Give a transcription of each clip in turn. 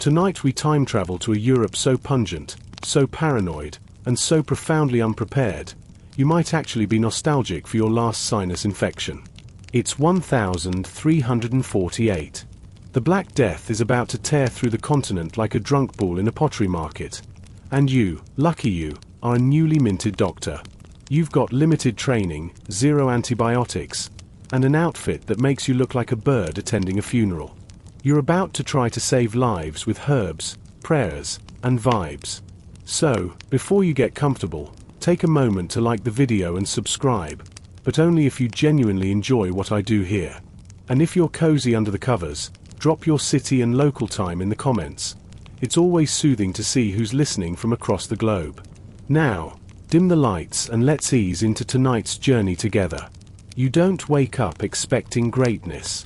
Tonight we time travel to a Europe so pungent, so paranoid, and so profoundly unprepared, you might actually be nostalgic for your last sinus infection. It's 1348. The Black Death is about to tear through the continent like a drunk bull in a pottery market. And you, lucky you, are a newly minted doctor. You've got limited training, 0 antibiotics, and an outfit that makes you look like a bird attending a funeral. You're about to try to save lives with herbs, prayers, and vibes. So, before you get comfortable, take a moment to like the video and subscribe, but only if you genuinely enjoy what I do here. And if you're cozy under the covers, drop your city and local time in the comments. It's always soothing to see who's listening from across the globe. Now, dim the lights and let's ease into tonight's journey together. You don't wake up expecting greatness.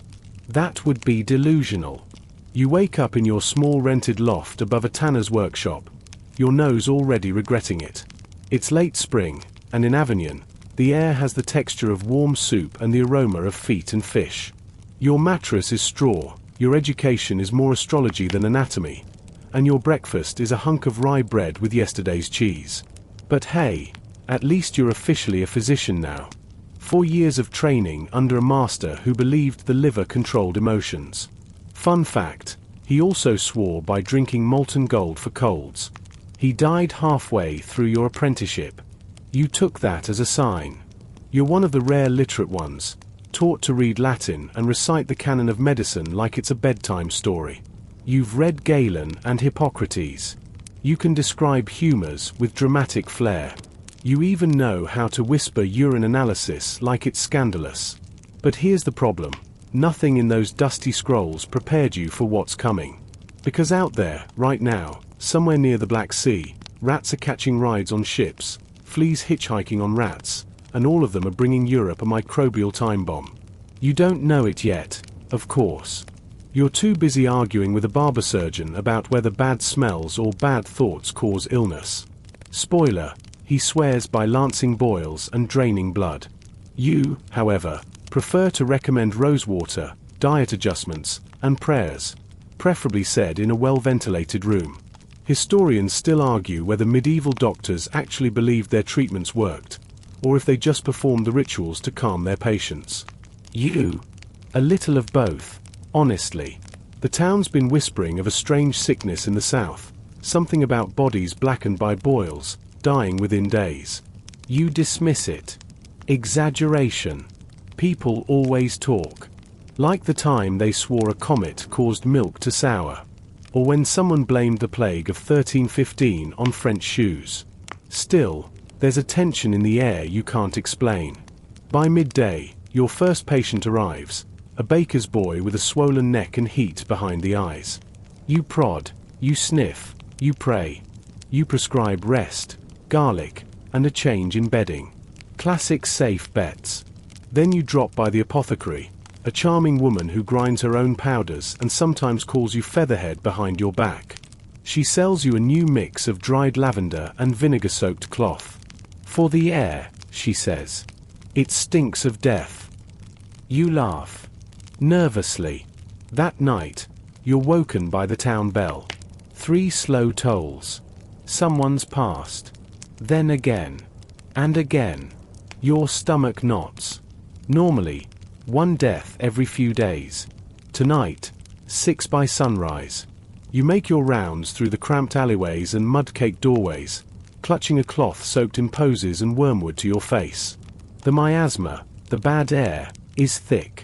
That would be delusional. You wake up in your small rented loft above a tanner's workshop, your nose already regretting it. It's late spring, and in Avignon, the air has the texture of warm soup and the aroma of feet and fish. Your mattress is straw, your education is more astrology than anatomy, and your breakfast is a hunk of rye bread with yesterday's cheese. But hey, at least you're officially a physician now. 4 years of training under a master who believed the liver controlled emotions. Fun fact, he also swore by drinking molten gold for colds. He died halfway through your apprenticeship. You took that as a sign. You're one of the rare literate ones, taught to read Latin and recite the canon of medicine like it's a bedtime story. You've read Galen and Hippocrates. You can describe humors with dramatic flair. You even know how to whisper urine analysis like it's scandalous. But here's the problem. Nothing in those dusty scrolls prepared you for what's coming. Because out there, right now, somewhere near the Black Sea, rats are catching rides on ships, fleas hitchhiking on rats, and all of them are bringing Europe a microbial time bomb. You don't know it yet, of course. You're too busy arguing with a barber surgeon about whether bad smells or bad thoughts cause illness. Spoiler, he swears by lancing boils and draining blood. You, however, prefer to recommend rosewater, diet adjustments, and prayers, preferably said in a well-ventilated room. Historians still argue whether medieval doctors actually believed their treatments worked, or if they just performed the rituals to calm their patients. You? A little of both, honestly. The town's been whispering of a strange sickness in the south, something about bodies blackened by boils, dying within days. You dismiss it. Exaggeration. People always talk. Like the time they swore a comet caused milk to sour. Or when someone blamed the plague of 1315 on French shoes. Still, there's a tension in the air you can't explain. By midday, your first patient arrives, a baker's boy with a swollen neck and heat behind the eyes. You prod, you sniff, you pray. You prescribe rest, garlic, and a change in bedding. Classic safe bets. Then you drop by the apothecary, a charming woman who grinds her own powders and sometimes calls you featherhead behind your back. She sells you a new mix of dried lavender and vinegar-soaked cloth. For the air, she says. It stinks of death. You laugh. Nervously. That night, you're woken by the town bell. 3 slow tolls. Someone's passed. Then again. And again. Your stomach knots. Normally, 1 death every few days. Tonight, 6 by sunrise. You make your rounds through the cramped alleyways and mud-caked doorways, clutching a cloth soaked in posies and wormwood to your face. The miasma, the bad air, is thick.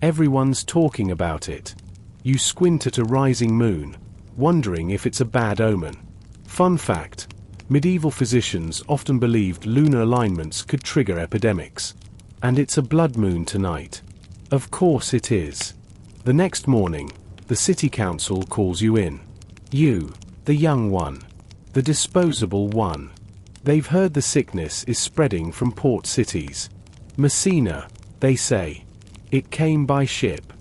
Everyone's talking about it. You squint at a rising moon, wondering if it's a bad omen. Fun fact, medieval physicians often believed lunar alignments could trigger epidemics. And it's a blood moon tonight. Of course it is. The next morning, the city council calls you in. You, the young one. The disposable one. They've heard the sickness is spreading from port cities. Messina, they say. It came by ship.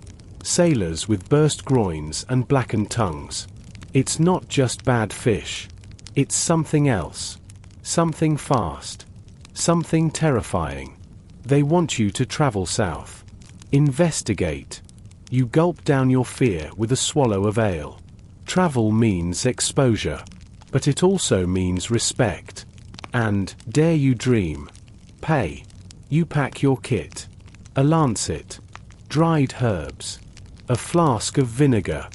Sailors with burst groins and blackened tongues. It's not just bad fish. It's something else. Something fast. Something terrifying. They want you to travel south. Investigate. You gulp down your fear with a swallow of ale. Travel means exposure, but it also means respect. And, dare you dream. Pay. You pack your kit. A lancet. Dried herbs. A flask of vinegar.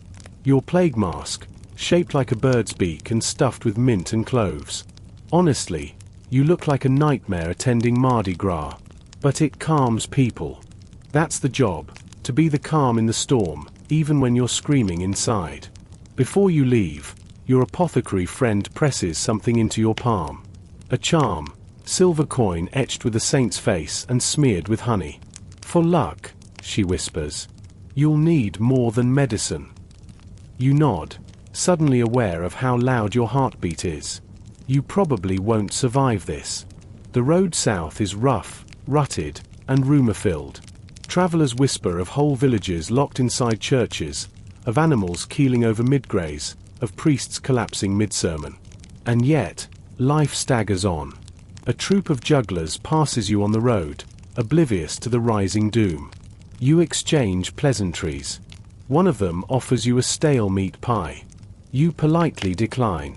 Your plague mask, shaped like a bird's beak and stuffed with mint and cloves. Honestly, you look like a nightmare attending Mardi Gras. But it calms people. That's the job, to be the calm in the storm, even when you're screaming inside. Before you leave, your apothecary friend presses something into your palm. A charm, silver coin etched with a saint's face and smeared with honey. For luck, she whispers. You'll need more than medicine. You nod, suddenly aware of how loud your heartbeat is. You probably won't survive this. The road south is rough, rutted, and rumor-filled. Travelers whisper of whole villages locked inside churches, of animals keeling over mid-graze, of priests collapsing mid-sermon. And yet, life staggers on. A troop of jugglers passes you on the road, oblivious to the rising doom. You exchange pleasantries. One of them offers you a stale meat pie. You politely decline.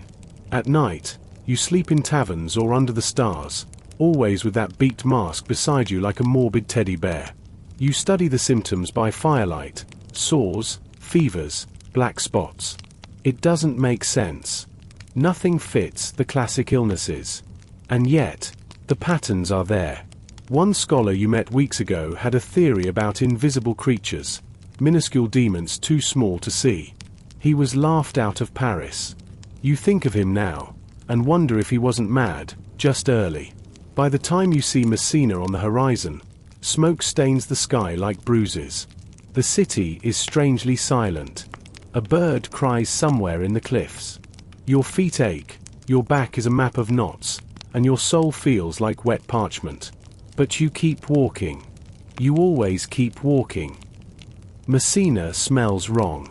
At night, you sleep in taverns or under the stars, always with that beaked mask beside you like a morbid teddy bear. You study the symptoms by firelight: sores, fevers, black spots. It doesn't make sense. Nothing fits the classic illnesses. And yet, the patterns are there. One scholar you met weeks ago had a theory about invisible creatures, minuscule demons too small to see. He was laughed out of Paris. You think of him now, and wonder if he wasn't mad, just early. By the time you see Messina on the horizon, smoke stains the sky like bruises. The city is strangely silent. A bird cries somewhere in the cliffs. Your feet ache, your back is a map of knots, and your soul feels like wet parchment. But you keep walking. You always keep walking. Messina smells wrong.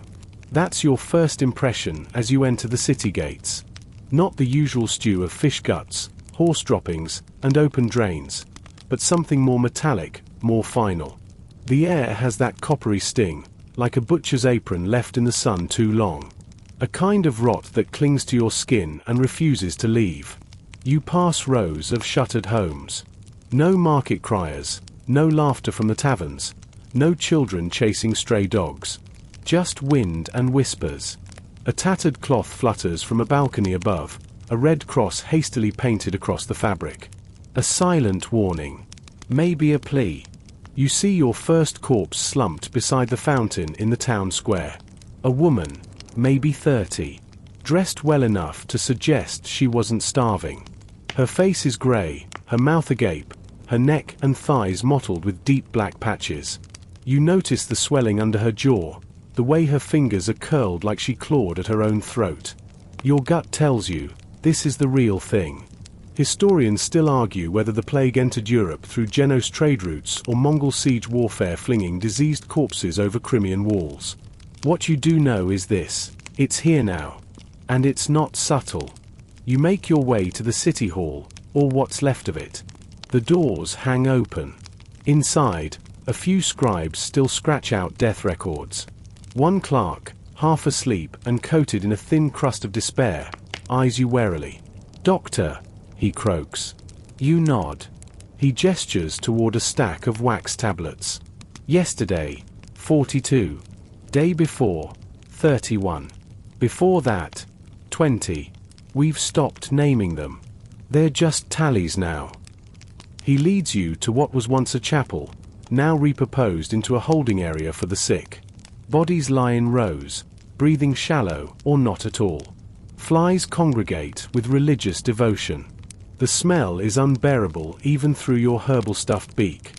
That's your first impression as you enter the city gates. Not the usual stew of fish guts, horse droppings, and open drains, but something more metallic, more final. The air has that coppery sting, like a butcher's apron left in the sun too long. A kind of rot that clings to your skin and refuses to leave. You pass rows of shuttered homes. No market criers, no laughter from the taverns, no children chasing stray dogs. Just wind and whispers. A tattered cloth flutters from a balcony above, a red cross hastily painted across the fabric. A silent warning. Maybe a plea. You see your first corpse slumped beside the fountain in the town square. A woman, maybe 30, dressed well enough to suggest she wasn't starving. Her face is grey, her mouth agape, her neck and thighs mottled with deep black patches. You notice the swelling under her jaw, the way her fingers are curled like she clawed at her own throat. Your gut tells you, this is the real thing. Historians still argue whether the plague entered Europe through Genos trade routes or Mongol siege warfare flinging diseased corpses over Crimean walls. What you do know is this: it's here now. And it's not subtle. You make your way to the city hall, or what's left of it. The doors hang open. Inside, a few scribes still scratch out death records. One clerk, half asleep and coated in a thin crust of despair, eyes you warily. "Doctor," he croaks. You nod. He gestures toward a stack of wax tablets. Yesterday, 42. Day before, 31. Before that, 20. We've stopped naming them. They're just tallies now. He leads you to what was once a chapel, now repurposed into a holding area for the sick. Bodies lie in rows, breathing shallow or not at all. Flies congregate with religious devotion. The smell is unbearable even through your herbal stuffed beak.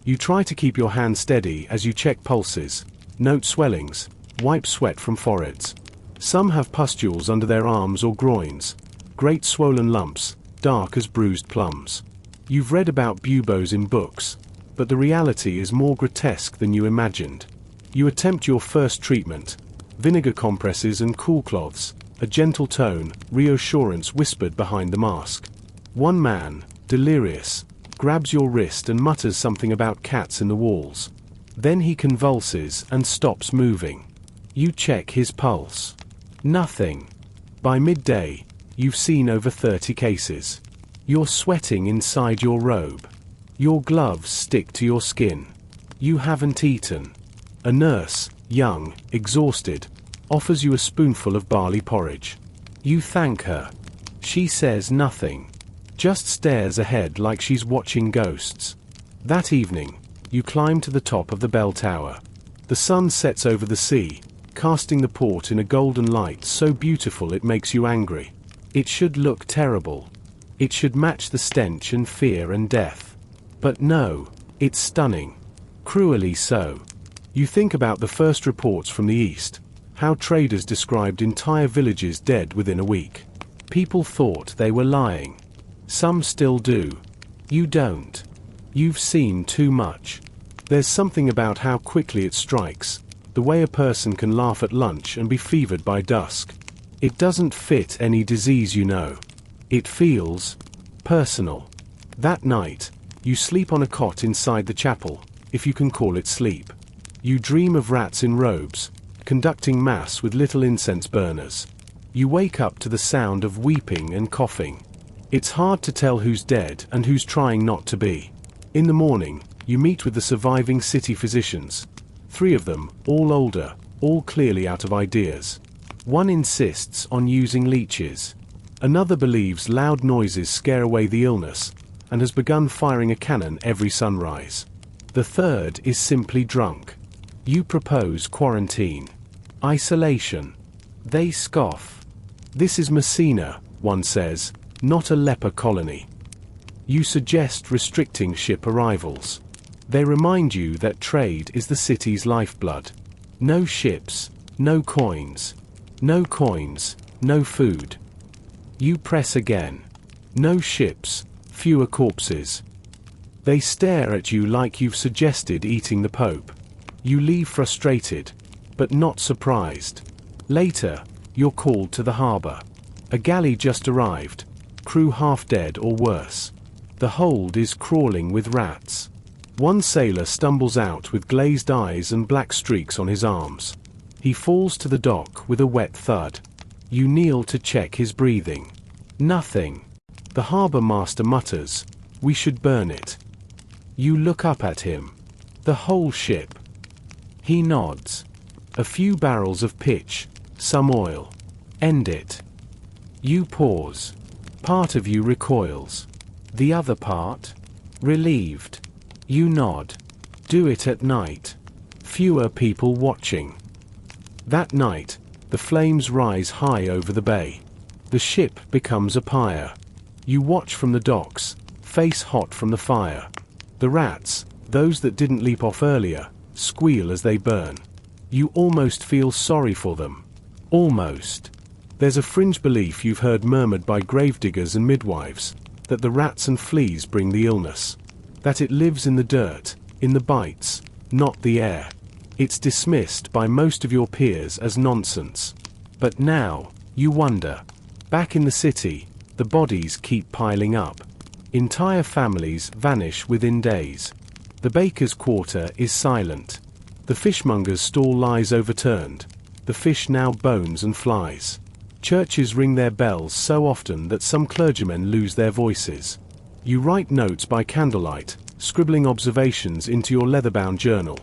You try to keep your hand steady as you check pulses, note swellings, wipe sweat from foreheads. Some have pustules under their arms or groins, great swollen lumps, dark as bruised plums. You've read about buboes in books, but the reality is more grotesque than you imagined. You attempt your first treatment, vinegar compresses and cool cloths, a gentle tone, reassurance whispered behind the mask. One man, delirious, grabs your wrist and mutters something about cats in the walls. Then he convulses and stops moving. You check his pulse. Nothing. By midday, you've seen over 30 cases. You're sweating inside your robe. Your gloves stick to your skin. You haven't eaten. A nurse, young, exhausted, offers you a spoonful of barley porridge. You thank her. She says nothing. Just stares ahead like she's watching ghosts. That evening, you climb to the top of the bell tower. The sun sets over the sea, casting the port in a golden light so beautiful it makes you angry. It should look terrible. It should match the stench and fear and death. But no, it's stunning. Cruelly so. You think about the first reports from the east, how traders described entire villages dead within a week. People thought they were lying. Some still do. You don't. You've seen too much. There's something about how quickly it strikes, the way a person can laugh at lunch and be fevered by dusk. It doesn't fit any disease you know. It feels personal. That night, you sleep on a cot inside the chapel, if you can call it sleep. You dream of rats in robes, conducting mass with little incense burners. You wake up to the sound of weeping and coughing. It's hard to tell who's dead and who's trying not to be. In the morning, you meet with the surviving city physicians. 3 of them, all older, all clearly out of ideas. One insists on using leeches. Another believes loud noises scare away the illness, and has begun firing a cannon every sunrise. The third is simply drunk. You propose quarantine. Isolation. They scoff. This is Messina, one says, not a leper colony. You suggest restricting ship arrivals. They remind you that trade is the city's lifeblood. No ships, no coins. No coins, no food. You press again. No ships, fewer corpses. They stare at you like you've suggested eating the Pope. You leave frustrated, but not surprised. Later, you're called to the harbor. A galley just arrived, crew half dead or worse. The hold is crawling with rats. One sailor stumbles out with glazed eyes and black streaks on his arms. He falls to the dock with a wet thud. You kneel to check his breathing. Nothing. The harbor master mutters, "We should burn it." You look up at him. The whole ship. He nods. A few barrels of pitch, some oil. End it. You pause. Part of you recoils. The other part? Relieved. You nod. Do it at night. Fewer people watching. That night, the flames rise high over the bay. The ship becomes a pyre. You watch from the docks, face hot from the fire. The rats, those that didn't leap off earlier, squeal as they burn. You almost feel sorry for them. Almost. There's a fringe belief you've heard murmured by gravediggers and midwives, that the rats and fleas bring the illness. That it lives in the dirt, in the bites, not the air. It's dismissed by most of your peers as nonsense. But now, you wonder. Back in the city, the bodies keep piling up. Entire families vanish within days. The baker's quarter is silent. The fishmonger's stall lies overturned. The fish now bones and flies. Churches ring their bells so often that some clergymen lose their voices. You write notes by candlelight, scribbling observations into your leather-bound journal.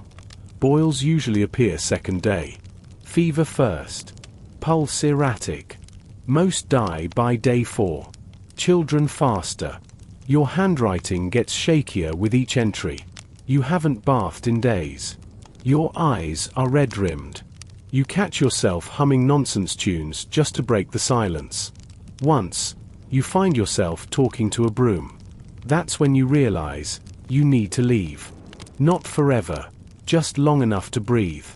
Boils usually appear second day. Fever first. Pulse erratic. Most die by day 4. Children faster. Your handwriting gets shakier with each entry. You haven't bathed in days. Your eyes are red-rimmed. You catch yourself humming nonsense tunes just to break the silence. Once, you find yourself talking to a broom. That's when you realize you need to leave. Not forever. Just long enough to breathe,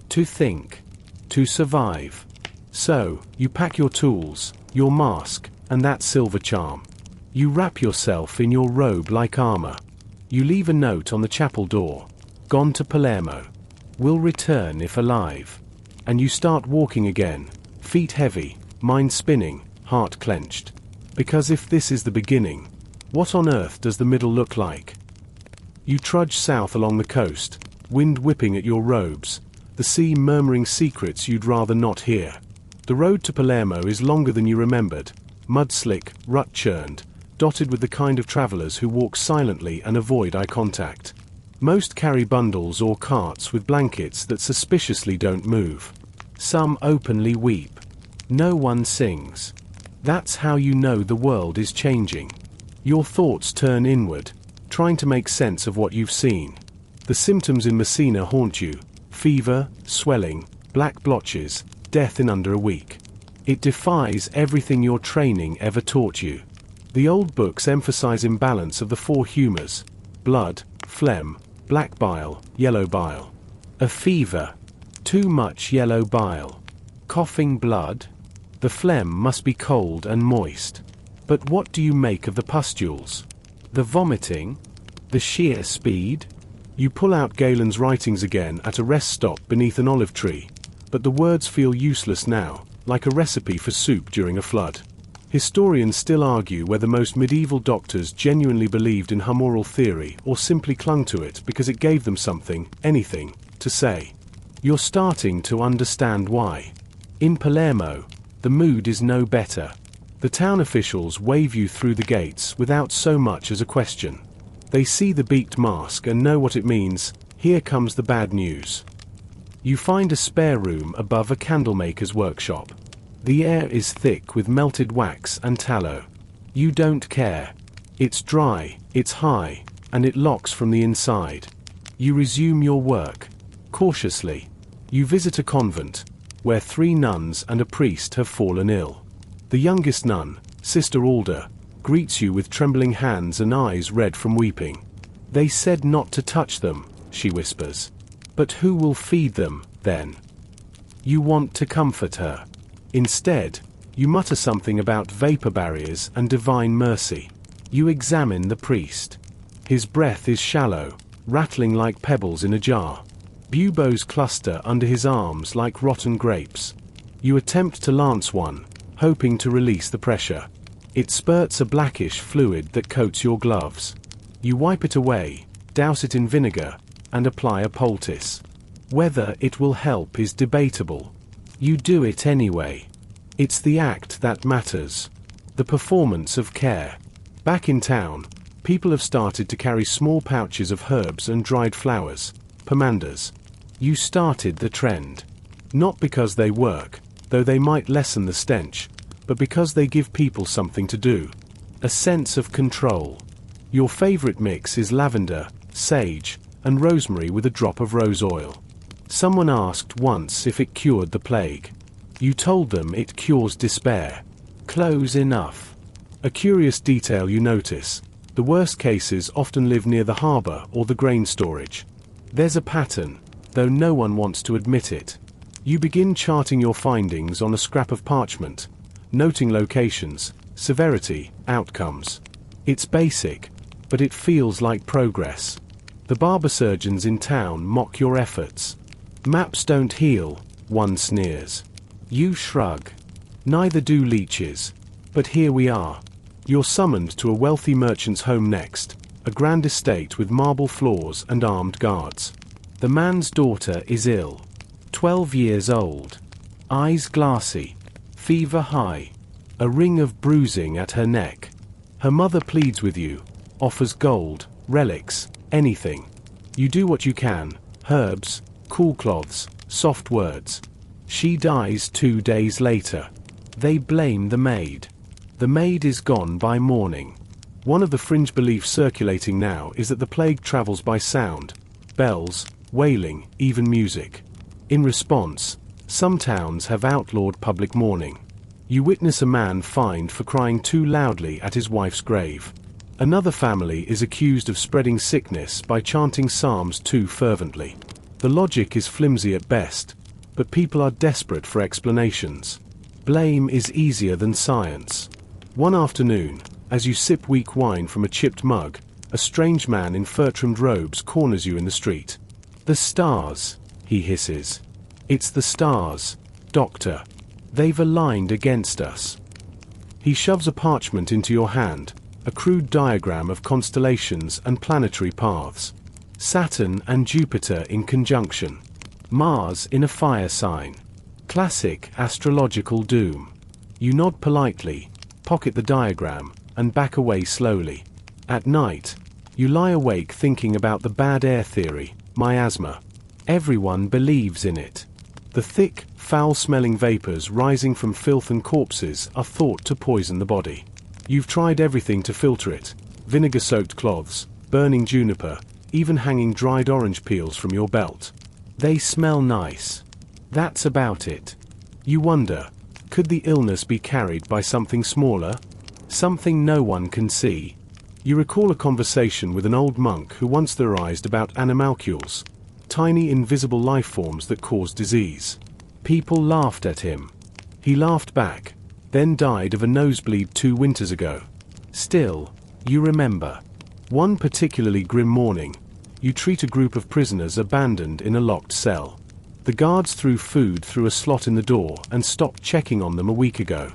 to think, to survive. So, you pack your tools, your mask, and that silver charm. You wrap yourself in your robe like armor. You leave a note on the chapel door. Gone to Palermo. Will return if alive. And you start walking again, feet heavy, mind spinning, heart clenched. Because if this is the beginning, what on earth does the middle look like? You trudge south along the coast, wind whipping at your robes, the sea murmuring secrets you'd rather not hear. The road to Palermo is longer than you remembered, mud-slick, rut-churned, dotted with the kind of travelers who walk silently and avoid eye contact. Most carry bundles or carts with blankets that suspiciously don't move. Some openly weep. No one sings. That's how you know the world is changing. Your thoughts turn inward, trying to make sense of what you've seen. The symptoms in Messina haunt you: fever, swelling, black blotches, death in under a week. It defies everything your training ever taught you. The old books emphasize imbalance of the four humors: blood, phlegm, black bile, yellow bile. A fever. Too much yellow bile. Coughing blood. The phlegm must be cold and moist. But what do you make of the pustules? The vomiting? The sheer speed? You pull out Galen's writings again at a rest stop beneath an olive tree, but the words feel useless now, like a recipe for soup during a flood. Historians still argue whether most medieval doctors genuinely believed in humoral theory or simply clung to it because it gave them something, anything, to say. You're starting to understand why. In Palermo, the mood is no better. The town officials wave you through the gates without so much as a question. They see the beaked mask and know what it means: here comes the bad news. You find a spare room above a candlemaker's workshop. The air is thick with melted wax and tallow. You don't care. It's dry, it's high, and it locks from the inside. You resume your work. Cautiously. You visit a convent, where 3 nuns and a priest have fallen ill. The youngest nun, Sister Alda, greets you with trembling hands and eyes red from weeping. They said not to touch them, she whispers. But who will feed them, then? You want to comfort her. Instead, you mutter something about vapor barriers and divine mercy. You examine the priest. His breath is shallow, rattling like pebbles in a jar. Buboes cluster under his arms like rotten grapes. You attempt to lance one, hoping to release the pressure. It spurts a blackish fluid that coats your gloves. You wipe it away, douse it in vinegar, and apply a poultice. Whether it will help is debatable. You do it anyway. It's the act that matters. The performance of care. Back in town, people have started to carry small pouches of herbs and dried flowers, pomanders. You started the trend. Not because they work, though they might lessen the stench, but because they give people something to do. A sense of control. Your favorite mix is lavender, sage, and rosemary with a drop of rose oil. Someone asked once if it cured the plague. You told them it cures despair. Close enough. A curious detail you notice: the worst cases often live near the harbor or the grain storage. There's a pattern, though no one wants to admit it. You begin charting your findings on a scrap of parchment, noting locations, severity, outcomes. It's basic, but it feels like progress. The barber surgeons in town mock your efforts. Maps don't heal, one sneers. You shrug. Neither do leeches. But here we are. You're summoned to a wealthy merchant's home next, a grand estate with marble floors and armed guards. The man's daughter is ill. 12 years old. Eyes glassy. Fever high. A ring of bruising at her neck. Her mother pleads with you, offers gold, relics, anything. You do what you can: herbs, cool cloths, soft words. She dies 2 days later. They blame the maid. The maid is gone by morning. One of the fringe beliefs circulating now is that the plague travels by sound: bells, wailing, even music. In response, some towns have outlawed public mourning. You witness a man fined for crying too loudly at his wife's grave. Another family is accused of spreading sickness by chanting psalms too fervently. The logic is flimsy at best, but people are desperate for explanations. Blame is easier than science. One afternoon, as you sip weak wine from a chipped mug, a strange man in fur-trimmed robes corners you in the street. "The stars," he hisses. "It's the stars, Doctor. They've aligned against us." He shoves a parchment into your hand, a crude diagram of constellations and planetary paths. Saturn and Jupiter in conjunction. Mars in a fire sign. Classic astrological doom. You nod politely, pocket the diagram, and back away slowly. At night, you lie awake thinking about the bad air theory, miasma. Everyone believes in it. The thick, foul-smelling vapors rising from filth and corpses are thought to poison the body. You've tried everything to filter it: vinegar-soaked cloths, burning juniper, even hanging dried orange peels from your belt. They smell nice. That's about it. You wonder, could the illness be carried by something smaller? Something no one can see? You recall a conversation with an old monk who once theorized about animalcules, tiny invisible life forms that cause disease. People laughed at him. He laughed back, then died of a nosebleed 2 winters ago. Still, you remember. One particularly grim morning, you treat a group of prisoners abandoned in a locked cell. The guards threw food through a slot in the door and stopped checking on them a week ago.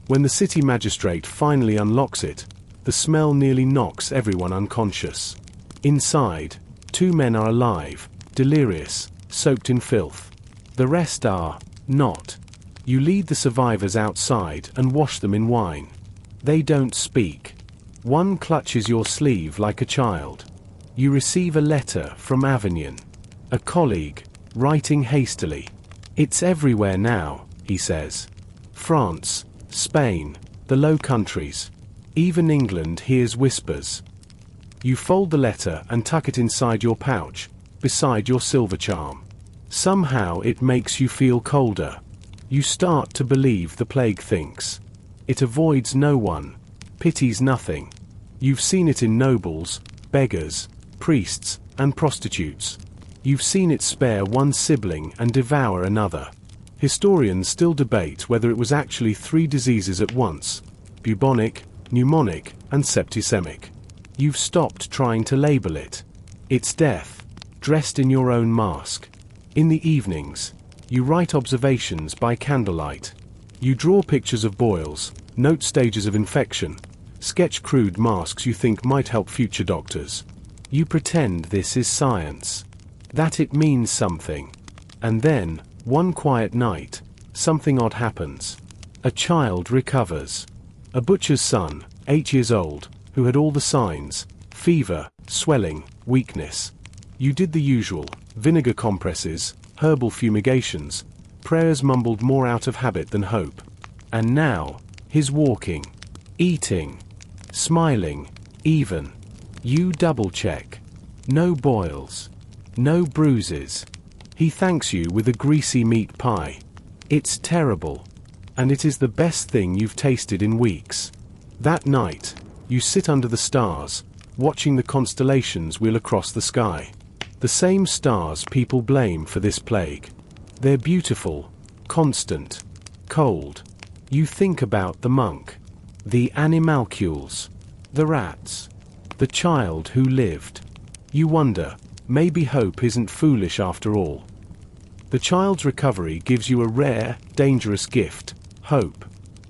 When the city magistrate finally unlocks it, the smell nearly knocks everyone unconscious. Inside, 2 men are alive, delirious, soaked in filth. The rest are not. You lead the survivors outside and wash them in wine. They don't speak. One clutches your sleeve like a child. You receive a letter from Avignon. A colleague, writing hastily. "It's everywhere now," he says. France, Spain, the Low Countries. Even England hears whispers. You fold the letter and tuck it inside your pouch, beside your silver charm. Somehow it makes you feel colder. You start to believe the plague thinks. It avoids no one, pities nothing. You've seen it in nobles, beggars, priests, and prostitutes. You've seen it spare one sibling and devour another. Historians still debate whether it was actually 3 diseases at once: bubonic, pneumonic, and septicemic. You've stopped trying to label it. It's death, dressed in your own mask. In the evenings, you write observations by candlelight. You draw pictures of boils, note stages of infection, sketch crude masks you think might help future doctors. You pretend this is science, that it means something. And then, one quiet night, something odd happens. A child recovers. A butcher's son, 8 years old, who had all the signs: fever, swelling, weakness. You did the usual: vinegar compresses, herbal fumigations, prayers mumbled more out of habit than hope. And now, he's walking, eating, smiling, even. You double-check. No boils. No bruises. He thanks you with a greasy meat pie. It's terrible. And it is the best thing you've tasted in weeks. That night, you sit under the stars, watching the constellations wheel across the sky. The same stars people blame for this plague. They're beautiful, constant, cold. You think about the monk, the animalcules, the rats, the child who lived. You wonder, maybe hope isn't foolish after all. The child's recovery gives you a rare, dangerous gift: hope.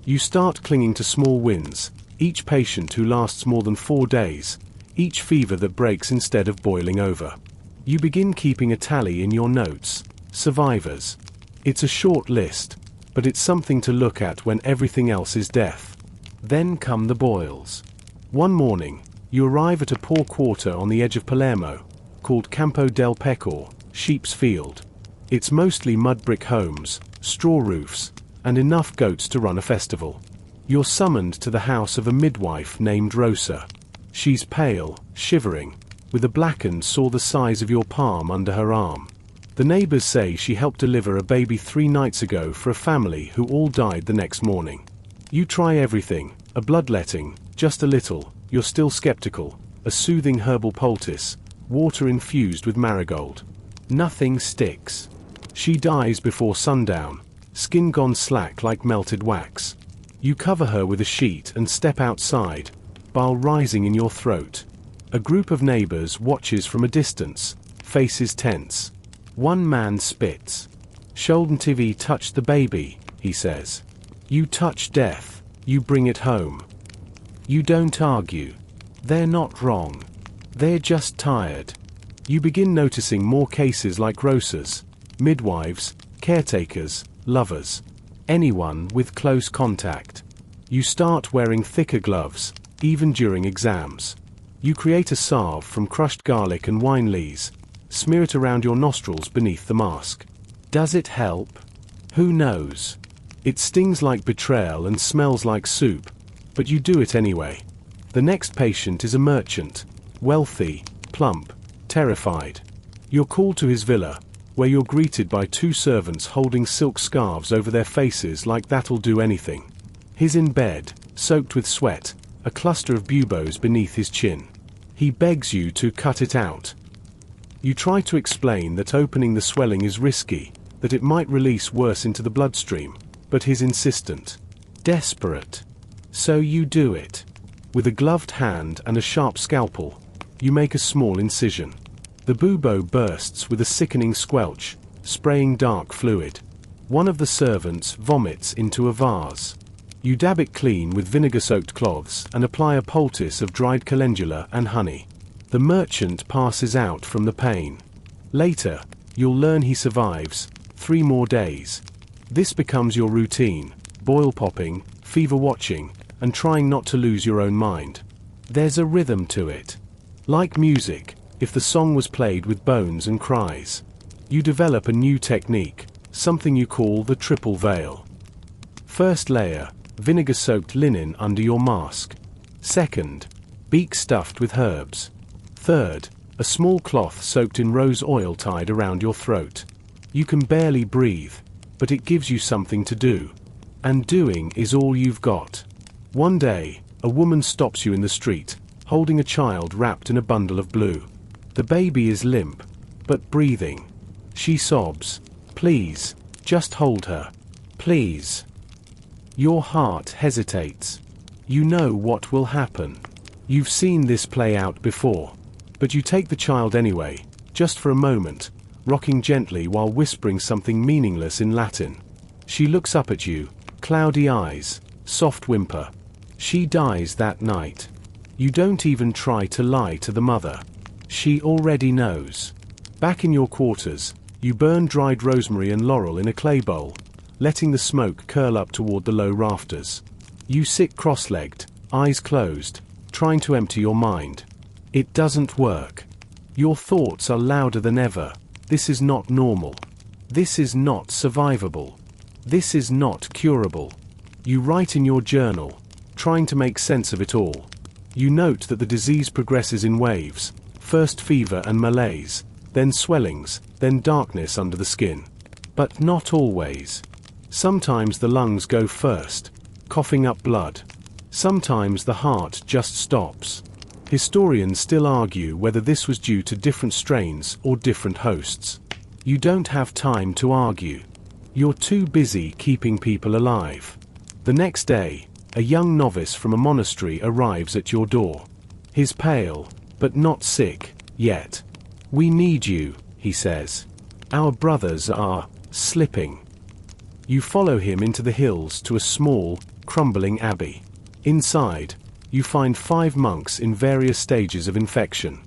You start clinging to small wins, each patient who lasts more than 4 days, each fever that breaks instead of boiling over. You begin keeping a tally in your notes: survivors. It's a short list, but it's something to look at when everything else is death. Then come the boils. One morning, you arrive at a poor quarter on the edge of Palermo, called Campo del Pecor, Sheep's Field. It's mostly mud brick homes, straw roofs, and enough goats to run a festival. You're summoned to the house of a midwife named Rosa. She's pale, shivering, with a blackened sore the size of your palm under her arm. The neighbors say she helped deliver a baby 3 nights ago for a family who all died the next morning. You try everything: a bloodletting, just a little, you're still skeptical, a soothing herbal poultice, water infused with marigold. Nothing sticks. She dies before sundown, skin gone slack like melted wax. You cover her with a sheet and step outside, bile rising in your throat. A group of neighbors watches from a distance, faces tense. One man spits. "Shouldn't TV touch the baby," he says. You touch death, you bring it home. You don't argue. They're not wrong. They're just tired. You begin noticing more cases like Rosa's: midwives, caretakers, lovers. Anyone with close contact. You start wearing thicker gloves, even during exams. You create a salve from crushed garlic and wine lees. Smear it around your nostrils beneath the mask. Does it help? Who knows? It stings like betrayal and smells like soup, but you do it anyway. The next patient is a merchant, wealthy, plump, terrified. You're called to his villa, where you're greeted by two servants holding silk scarves over their faces like that'll do anything. He's in bed, soaked with sweat, a cluster of buboes beneath his chin. He begs you to cut it out. You try to explain that opening the swelling is risky, that it might release worse into the bloodstream, but he's insistent. Desperate. So you do it. With a gloved hand and a sharp scalpel, you make a small incision. The bubo bursts with a sickening squelch, spraying dark fluid. One of the servants vomits into a vase. You dab it clean with vinegar-soaked cloths and apply a poultice of dried calendula and honey. The merchant passes out from the pain. Later, you'll learn he survives 3 more days. This becomes your routine: boil popping, fever watching, and trying not to lose your own mind. There's a rhythm to it. Like music, if the song was played with bones and cries. You develop a new technique, something you call the triple veil. First layer, vinegar-soaked linen under your mask. Second, beak stuffed with herbs. Third, a small cloth soaked in rose oil tied around your throat. You can barely breathe, but it gives you something to do. And doing is all you've got. One day, a woman stops you in the street, holding a child wrapped in a bundle of blue. The baby is limp, but breathing. She sobs, "Please, just hold her. Please." Your heart hesitates. You know what will happen. You've seen this play out before. But you take the child anyway, just for a moment, rocking gently while whispering something meaningless in Latin. She looks up at you, cloudy eyes, soft whimper. She dies that night. You don't even try to lie to the mother. She already knows. Back in your quarters, you burn dried rosemary and laurel in a clay bowl, letting the smoke curl up toward the low rafters. You sit cross-legged, eyes closed, trying to empty your mind. It doesn't work. Your thoughts are louder than ever. This is not normal. This is not survivable. This is not curable. You write in your journal, trying to make sense of it all. You note that the disease progresses in waves, first fever and malaise, then swellings, then darkness under the skin. But not always. Sometimes the lungs go first, coughing up blood. Sometimes the heart just stops. Historians still argue whether this was due to different strains or different hosts. You don't have time to argue. You're too busy keeping people alive. The next day, a young novice from a monastery arrives at your door. He's pale, but not sick, yet. "We need you," he says. "Our brothers are slipping." You follow him into the hills to a small, crumbling abbey. Inside, you find 5 monks in various stages of infection.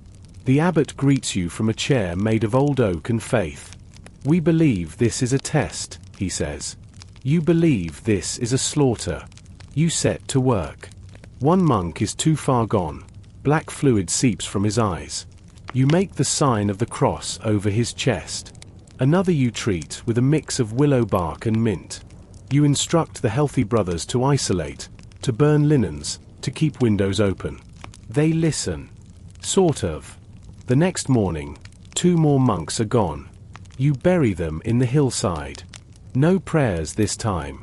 The abbot greets you from a chair made of old oak and faith. "We believe this is a test," he says. "You believe this is a slaughter." You set to work. One monk is too far gone. Black fluid seeps from his eyes. You make the sign of the cross over his chest. Another you treat with a mix of willow bark and mint. You instruct the healthy brothers to isolate, to burn linens, to keep windows open. They listen. Sort of. The next morning, 2 more monks are gone. You bury them in the hillside. No prayers this time.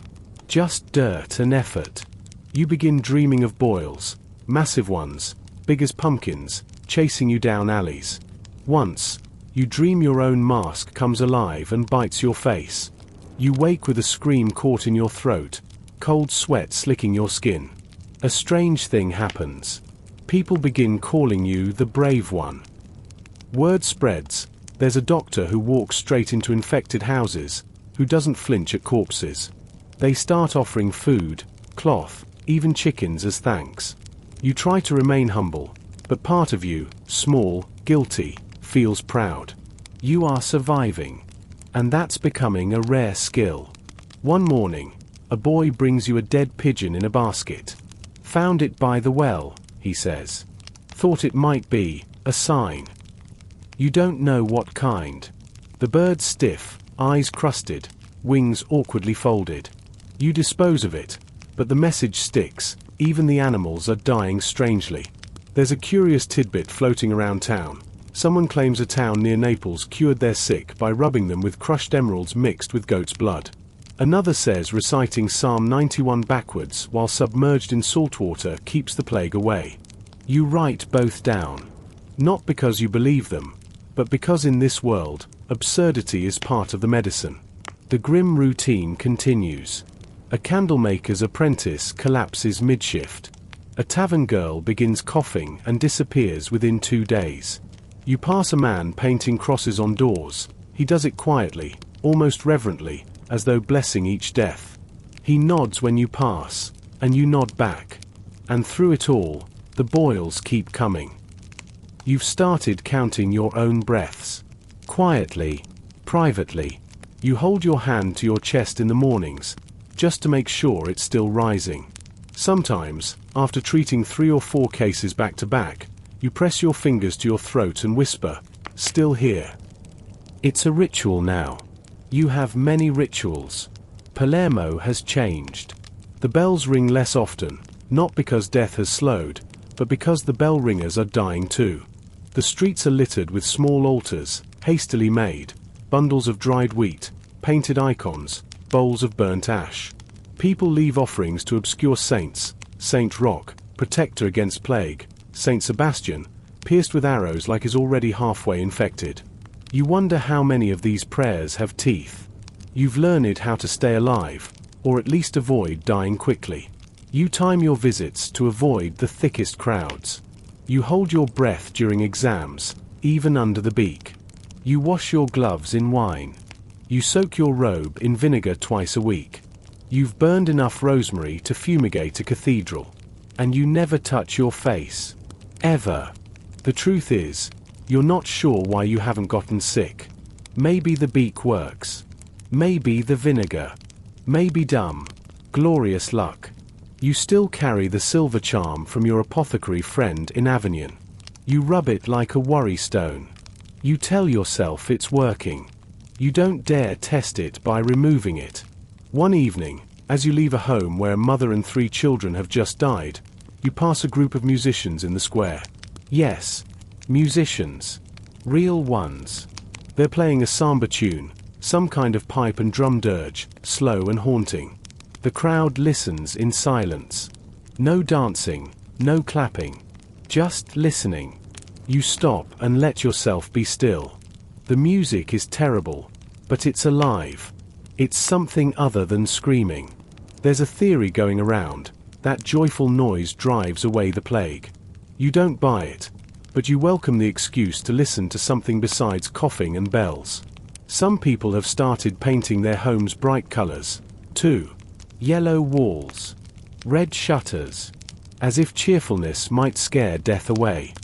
Just dirt and effort. You begin dreaming of boils, massive ones, big as pumpkins, chasing you down alleys. Once, you dream your own mask comes alive and bites your face. You wake with a scream caught in your throat, cold sweat slicking your skin. A strange thing happens. People begin calling you the brave one. Word spreads. There's a doctor who walks straight into infected houses, who doesn't flinch at corpses. They start offering food, cloth, even chickens as thanks. You try to remain humble, but part of you, small, guilty, feels proud. You are surviving. And that's becoming a rare skill. One morning, a boy brings you a dead pigeon in a basket. Found it by the well, he says. Thought it might be a sign. You don't know what kind. The bird's stiff, eyes crusted, wings awkwardly folded. You dispose of it, but the message sticks, even the animals are dying strangely. There's a curious tidbit floating around town. Someone claims a town near Naples cured their sick by rubbing them with crushed emeralds mixed with goat's blood. Another says reciting Psalm 91 backwards while submerged in salt water keeps the plague away. You write both down. Not because you believe them, but because in this world, absurdity is part of the medicine. The grim routine continues. A candlemaker's apprentice collapses mid-shift. A tavern girl begins coughing and disappears within 2 days. You pass a man painting crosses on doors. He does it quietly, almost reverently, as though blessing each death. He nods when you pass, and you nod back. And through it all, the boils keep coming. You've started counting your own breaths. Quietly, privately. You hold your hand to your chest in the mornings, just to make sure it's still rising. Sometimes, after treating 3 or 4 cases back to back, you press your fingers to your throat and whisper, "Still here." It's a ritual now. You have many rituals. Palermo has changed. The bells ring less often, not because death has slowed, but because the bell ringers are dying too. The streets are littered with small altars, hastily made, bundles of dried wheat, painted icons, bowls of burnt ash. People leave offerings to obscure saints, Saint Roch, protector against plague, Saint Sebastian, pierced with arrows like is already halfway infected. You wonder how many of these prayers have teeth. You've learned how to stay alive, or at least avoid dying quickly. You time your visits to avoid the thickest crowds. You hold your breath during exams, even under the beak. You wash your gloves in wine. You soak your robe in vinegar twice a week. You've burned enough rosemary to fumigate a cathedral. And you never touch your face. Ever. The truth is, you're not sure why you haven't gotten sick. Maybe the beak works. Maybe the vinegar. Maybe dumb, glorious luck. You still carry the silver charm from your apothecary friend in Avignon. You rub it like a worry stone. You tell yourself it's working. You don't dare test it by removing it. One evening, as you leave a home where a mother and 3 children have just died, you pass a group of musicians in the square. Yes, musicians. Real ones. They're playing a samba tune, some kind of pipe and drum dirge, slow and haunting. The crowd listens in silence. No dancing, no clapping. Just listening. You stop and let yourself be still. The music is terrible, but it's alive. It's something other than screaming. There's a theory going around. That joyful noise drives away the plague. You don't buy it, but you welcome the excuse to listen to something besides coughing and bells. Some people have started painting their homes bright colors, too. Yellow walls. Red shutters. As if cheerfulness might scare death away.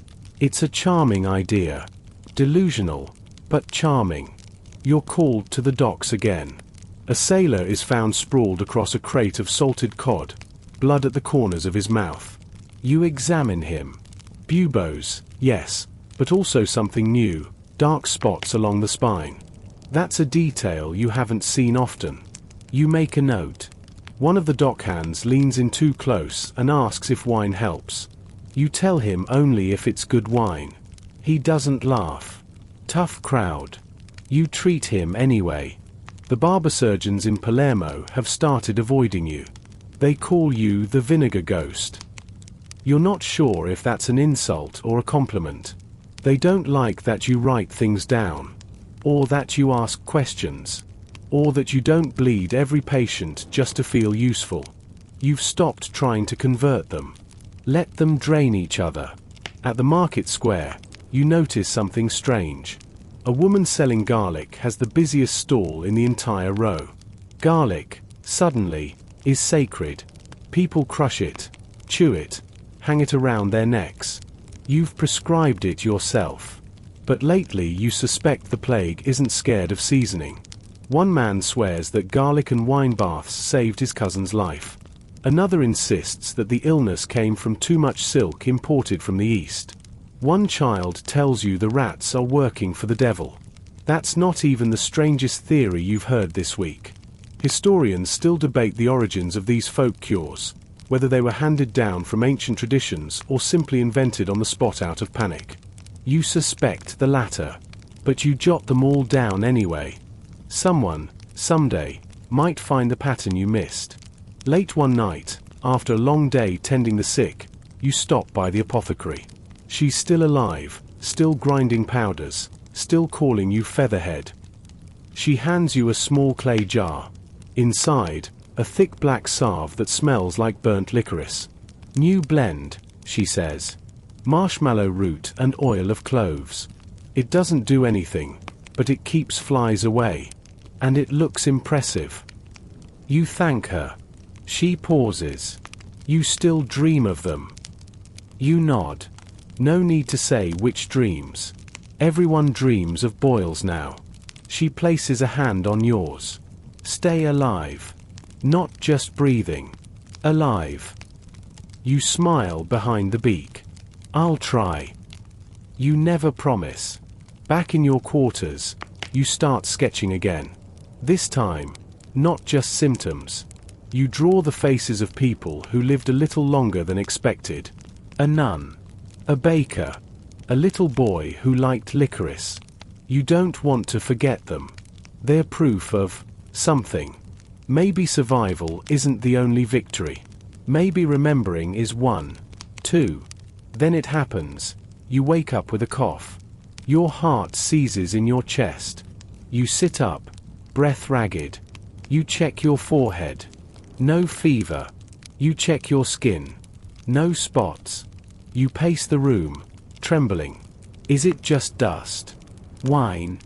It's a charming idea. Delusional, but charming. You're called to the docks again. A sailor is found sprawled across a crate of salted cod, blood at the corners of his mouth. You examine him. Buboes, yes, but also something new, dark spots along the spine. That's a detail you haven't seen often. You make a note. One of the dockhands leans in too close and asks if wine helps. You tell him only if it's good wine. He doesn't laugh. Tough crowd. You treat him anyway. The barber surgeons in Palermo have started avoiding you. They call you the vinegar ghost. You're not sure if that's an insult or a compliment. They don't like that you write things down, or that you ask questions, or that you don't bleed every patient just to feel useful. You've stopped trying to convert them. Let them drain each other. At the market square, you notice something strange. A woman selling garlic has the busiest stall in the entire row. Garlic, suddenly, is sacred. People crush it, chew it, hang it around their necks. You've prescribed it yourself. But lately you suspect the plague isn't scared of seasoning. One man swears that garlic and wine baths saved his cousin's life. Another insists that the illness came from too much silk imported from the East. One child tells you the rats are working for the devil. That's not even the strangest theory you've heard this week. Historians still debate the origins of these folk cures, whether they were handed down from ancient traditions or simply invented on the spot out of panic. You suspect the latter, but you jot them all down anyway. Someone, someday, might find the pattern you missed. Late one night, after a long day tending the sick, you stop by the apothecary. She's still alive, still grinding powders, still calling you Featherhead. She hands you a small clay jar. Inside, a thick black salve that smells like burnt licorice. New blend, she says. Marshmallow root and oil of cloves. It doesn't do anything, but it keeps flies away. And it looks impressive. You thank her. She pauses. You still dream of them. You nod. No need to say which dreams. Everyone dreams of boils now. She places a hand on yours. Stay alive. Not just breathing. Alive. You smile behind the beak. I'll try. You never promise. Back in your quarters, you start sketching again. This time, not just symptoms. You draw the faces of people who lived a little longer than expected. A nun. A baker. A little boy who liked licorice. You don't want to forget them. They're proof of something. Maybe survival isn't the only victory. Maybe remembering is one. Two. Then it happens. You wake up with a cough. Your heart seizes in your chest. You sit up, breath ragged. You check your forehead. No fever. You check your skin. No spots. You pace the room, trembling. Is it just dust? Wine?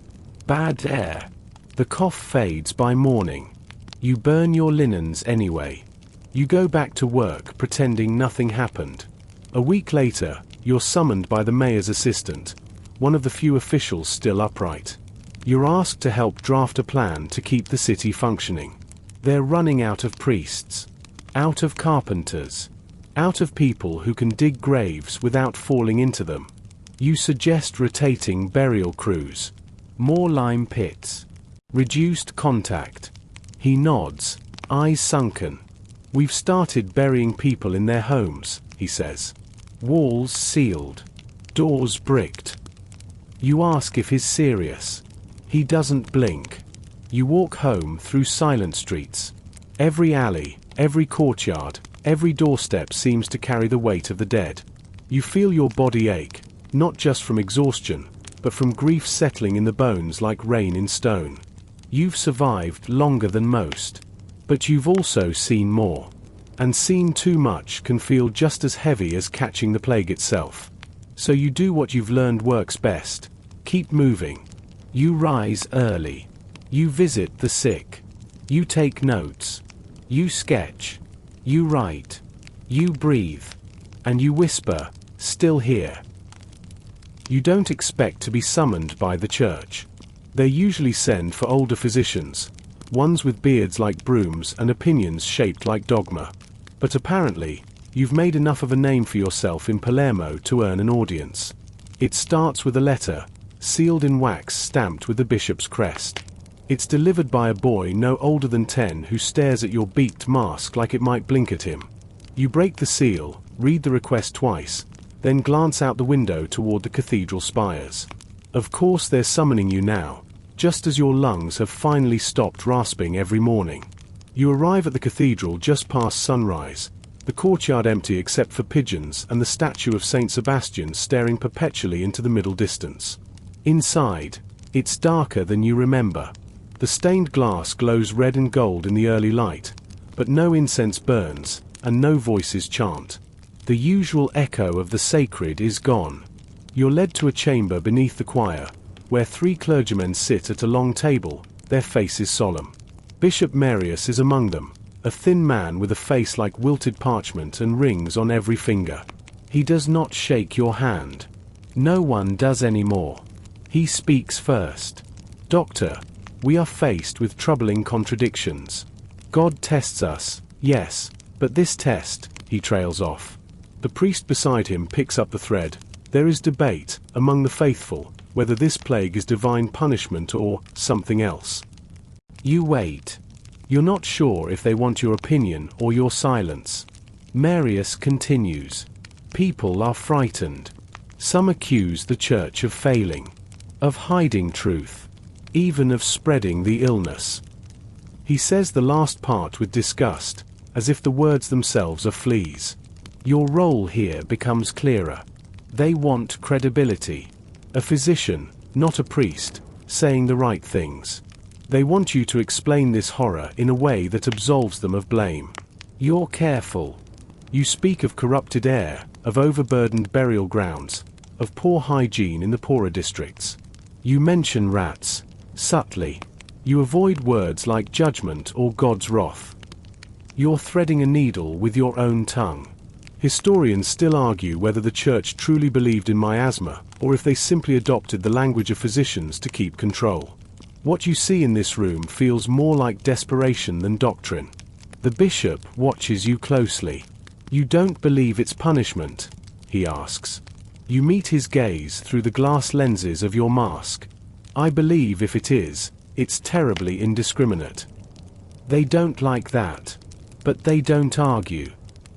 Bad air? The cough fades by morning. You burn your linens anyway. You go back to work pretending nothing happened. A week later, you're summoned by the mayor's assistant, one of the few officials still upright. You're asked to help draft a plan to keep the city functioning. They're running out of priests, out of carpenters, out of people who can dig graves without falling into them. You suggest rotating burial crews, more lime pits, reduced contact. He nods, eyes sunken. We've started burying people in their homes, he says. Walls sealed, doors bricked. You ask if he's serious. He doesn't blink. You walk home through silent streets. Every alley, every courtyard, every doorstep seems to carry the weight of the dead. You feel your body ache, not just from exhaustion, but from grief settling in the bones like rain in stone. You've survived longer than most. But you've also seen more. And seeing too much can feel just as heavy as catching the plague itself. So you do what you've learned works best. Keep moving. You rise early. You visit the sick. You take notes. You sketch. You write. You breathe. And you whisper, still here. You don't expect to be summoned by the church. They usually send for older physicians, ones with beards like brooms and opinions shaped like dogma. But apparently, you've made enough of a name for yourself in Palermo to earn an audience. It starts with a letter, sealed in wax stamped with the bishop's crest. It's delivered by a boy no older than 10 who stares at your beaked mask like it might blink at him. You break the seal, read the request twice, then glance out the window toward the cathedral spires. Of course they're summoning you now, just as your lungs have finally stopped rasping every morning. You arrive at the cathedral just past sunrise, the courtyard empty except for pigeons and the statue of Saint Sebastian staring perpetually into the middle distance. Inside, it's darker than you remember. The stained glass glows red and gold in the early light, but no incense burns, and no voices chant. The usual echo of the sacred is gone. You're led to a chamber beneath the choir, where 3 clergymen sit at a long table, their faces solemn. Bishop Marius is among them, a thin man with a face like wilted parchment and rings on every finger. He does not shake your hand. No one does anymore. He speaks first. Doctor, We are faced with troubling contradictions. God tests us, yes, but this test, he trails off. The priest beside him picks up the thread. There is debate, among the faithful, whether this plague is divine punishment or something else. You wait. You're not sure if they want your opinion or your silence. Marius continues. People are frightened. Some accuse the church of failing, of hiding truth, even of spreading the illness. He says the last part with disgust, as if the words themselves are fleas. Your role here becomes clearer. They want credibility. A physician, not a priest, saying the right things. They want you to explain this horror in a way that absolves them of blame. You're careful. You speak of corrupted air, of overburdened burial grounds, of poor hygiene in the poorer districts. You mention rats, subtly. You avoid words like judgment or God's wrath. You're threading a needle with your own tongue. Historians still argue whether the church truly believed in miasma, or if they simply adopted the language of physicians to keep control. What you see in this room feels more like desperation than doctrine. The bishop watches you closely. You don't believe it's punishment, he asks. You meet his gaze through the glass lenses of your mask. I believe if it is, it's terribly indiscriminate. They don't like that. But they don't argue.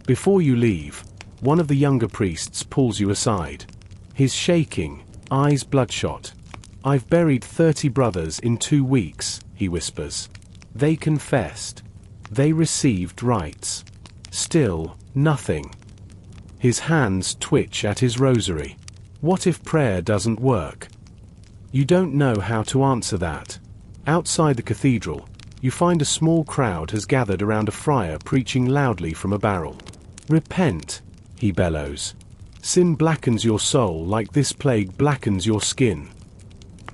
Before you leave, one of the younger priests pulls you aside. He's shaking, eyes bloodshot. I've buried 30 brothers in 2 weeks, he whispers. They confessed. They received rites. Still, nothing. His hands twitch at his rosary. What if prayer doesn't work? You don't know how to answer that. Outside the cathedral, you find a small crowd has gathered around a friar preaching loudly from a barrel. Repent, he bellows. Sin blackens your soul like this plague blackens your skin.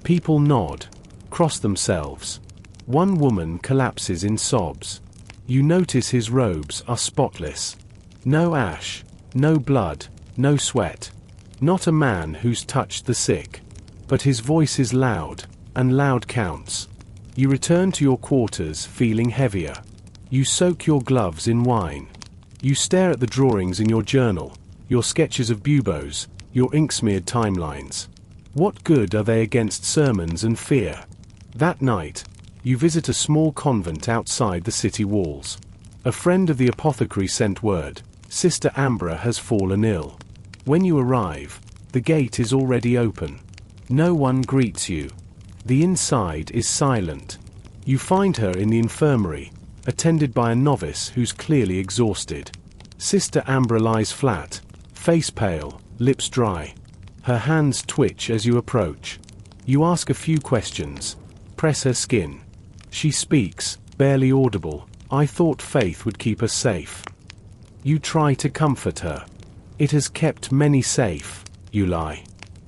People nod, cross themselves. One woman collapses in sobs. You notice his robes are spotless. No ash, no blood, no sweat. Not a man who's touched the sick. But his voice is loud, and loud counts. You return to your quarters feeling heavier. You soak your gloves in wine. You stare at the drawings in your journal, your sketches of buboes, your ink-smeared timelines. What good are they against sermons and fear? That night, you visit a small convent outside the city walls. A friend of the apothecary sent word, Sister Ambra has fallen ill. When you arrive, the gate is already open. No one greets you. The inside is silent. You find her in the infirmary, attended by a novice who's clearly exhausted. Sister Ambra lies flat, face pale, lips dry. Her hands twitch as you approach. You ask a few questions, press her skin. She speaks, barely audible. I thought faith would keep us safe. You try to comfort her. It has kept many safe, you lie.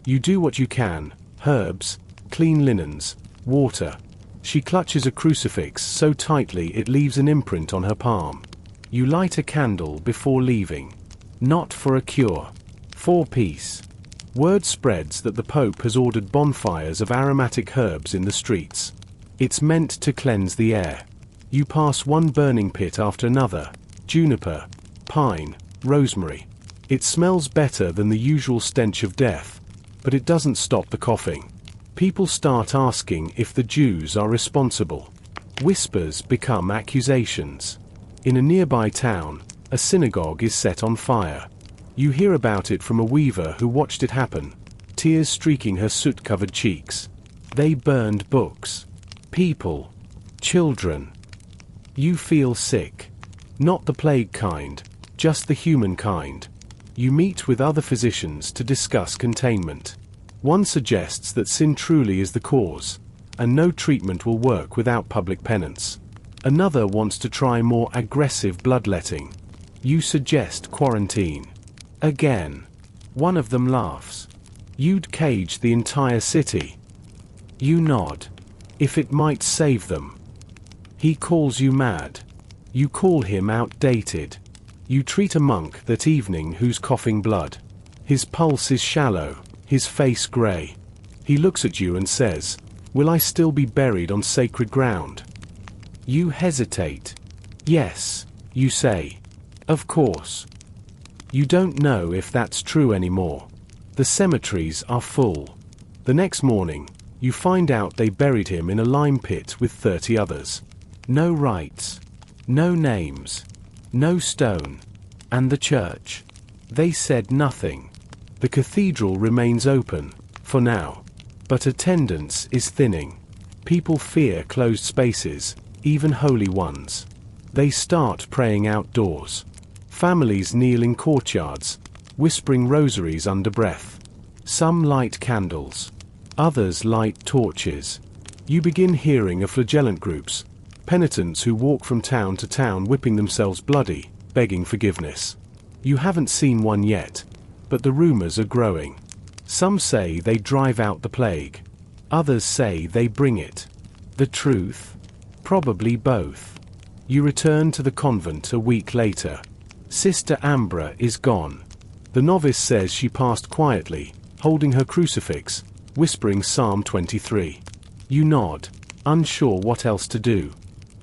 You do what you can, herbs, clean linens, water. She clutches a crucifix so tightly it leaves an imprint on her palm. You light a candle before leaving. Not for a cure. For peace. Word spreads that the Pope has ordered bonfires of aromatic herbs in the streets. It's meant to cleanse the air. You pass one burning pit after another. Juniper, pine, rosemary. It smells better than the usual stench of death, but it doesn't stop the coughing. People start asking if the Jews are responsible. Whispers become accusations. In a nearby town, a synagogue is set on fire. You hear about it from a weaver who watched it happen, tears streaking her soot-covered cheeks. They burned books. People. Children. You feel sick. Not the plague kind, just the human kind. You meet with other physicians to discuss containment. One suggests that sin truly is the cause, and no treatment will work without public penance. Another wants to try more aggressive bloodletting. You suggest quarantine. Again. One of them laughs. You'd cage the entire city. You nod. If it might save them. He calls you mad. You call him outdated. You treat a monk that evening who's coughing blood. His pulse is shallow, his face grey. He looks at you and says, Will I still be buried on sacred ground? You hesitate. Yes, you say. Of course. You don't know if that's true anymore. The cemeteries are full. The next morning, you find out they buried him in a lime pit with 30 others. No rites. No names. No stone. And the church? They said nothing. The cathedral remains open, for now. But attendance is thinning. People fear closed spaces, even holy ones. They start praying outdoors. Families kneel in courtyards, whispering rosaries under breath. Some light candles. Others light torches. You begin hearing of flagellant groups, penitents who walk from town to town whipping themselves bloody, begging forgiveness. You haven't seen one yet, but the rumors are growing. Some say they drive out the plague. Others say they bring it. The truth? Probably both. You return to the convent a week later. Sister Ambra is gone. The novice says she passed quietly, holding her crucifix, whispering Psalm 23. You nod, unsure what else to do.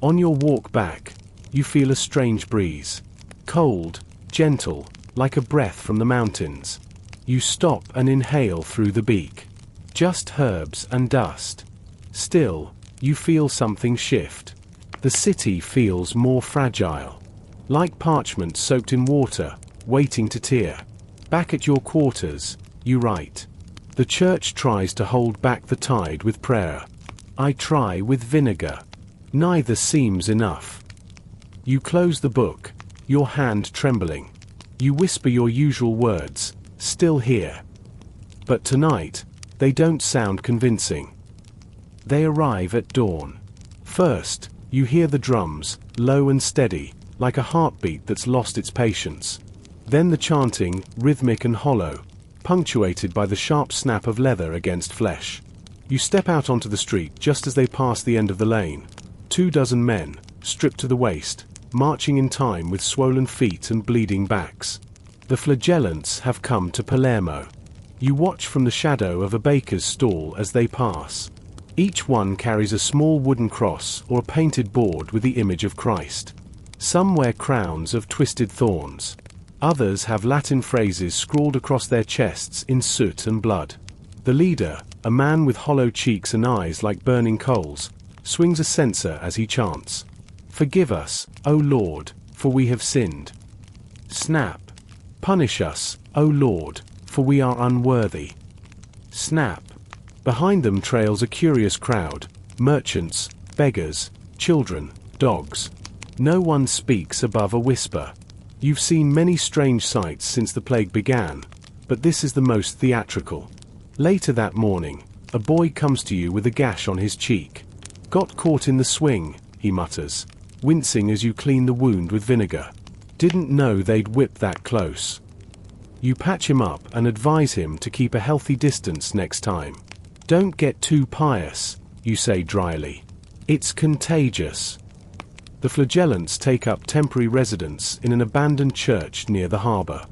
On your walk back, you feel a strange breeze. Cold, gentle, like a breath from the mountains. You stop and inhale through the beak. Just herbs and dust. Still, you feel something shift. The city feels more fragile. Like parchment soaked in water, waiting to tear. Back at your quarters, you write. The church tries to hold back the tide with prayer. I try with vinegar. Neither seems enough. You close the book, your hand trembling. You whisper your usual words, still here. But tonight, they don't sound convincing. They arrive at dawn. First, you hear the drums, low and steady, like a heartbeat that's lost its patience. Then the chanting, rhythmic and hollow, punctuated by the sharp snap of leather against flesh. You step out onto the street just as they pass the end of the lane. 24 men, stripped to the waist, marching in time with swollen feet and bleeding backs. The flagellants have come to Palermo. You watch from the shadow of a baker's stall as they pass. Each one carries a small wooden cross or a painted board with the image of Christ. Some wear crowns of twisted thorns. Others have Latin phrases scrawled across their chests in soot and blood. The leader, a man with hollow cheeks and eyes like burning coals, swings a censer as he chants, "Forgive us, O Lord, for we have sinned." Snap. "Punish us, O Lord, for we are unworthy." Snap. Behind them trails a curious crowd, merchants, beggars, children, dogs. No one speaks above a whisper. You've seen many strange sights since the plague began, but this is the most theatrical. Later that morning, a boy comes to you with a gash on his cheek. "Got caught in the swing," he mutters, wincing as you clean the wound with vinegar. "Didn't know they'd whip that close." You patch him up and advise him to keep a healthy distance next time. "Don't get too pious," you say dryly. "It's contagious." The flagellants take up temporary residence in an abandoned church near the harbor.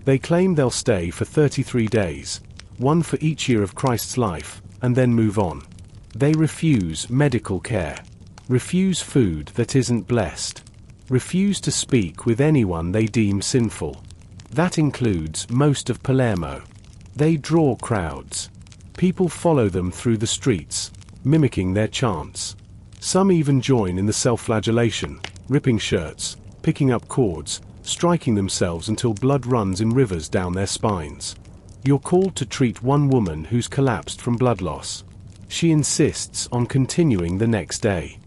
They claim they'll stay for 33 days, one for each year of Christ's life, and then move on. They refuse medical care, refuse food that isn't blessed, refuse to speak with anyone they deem sinful. That includes most of Palermo. They draw crowds. People follow them through the streets, mimicking their chants. Some even join in the self-flagellation, ripping shirts, picking up cords, striking themselves until blood runs in rivers down their spines. You're called to treat one woman who's collapsed from blood loss. She insists on continuing the next day.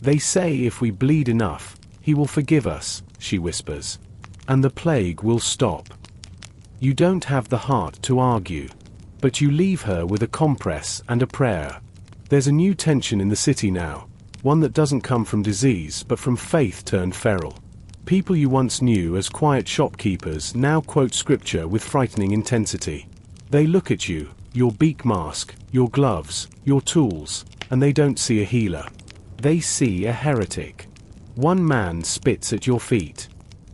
"They say if we bleed enough, he will forgive us," she whispers. "And the plague will stop." You don't have the heart to argue, but you leave her with a compress and a prayer. There's a new tension in the city now, one that doesn't come from disease but from faith turned feral. People you once knew as quiet shopkeepers now quote scripture with frightening intensity. They look at you, your beak mask, your gloves, your tools, and they don't see a healer. They see a heretic. One man spits at your feet.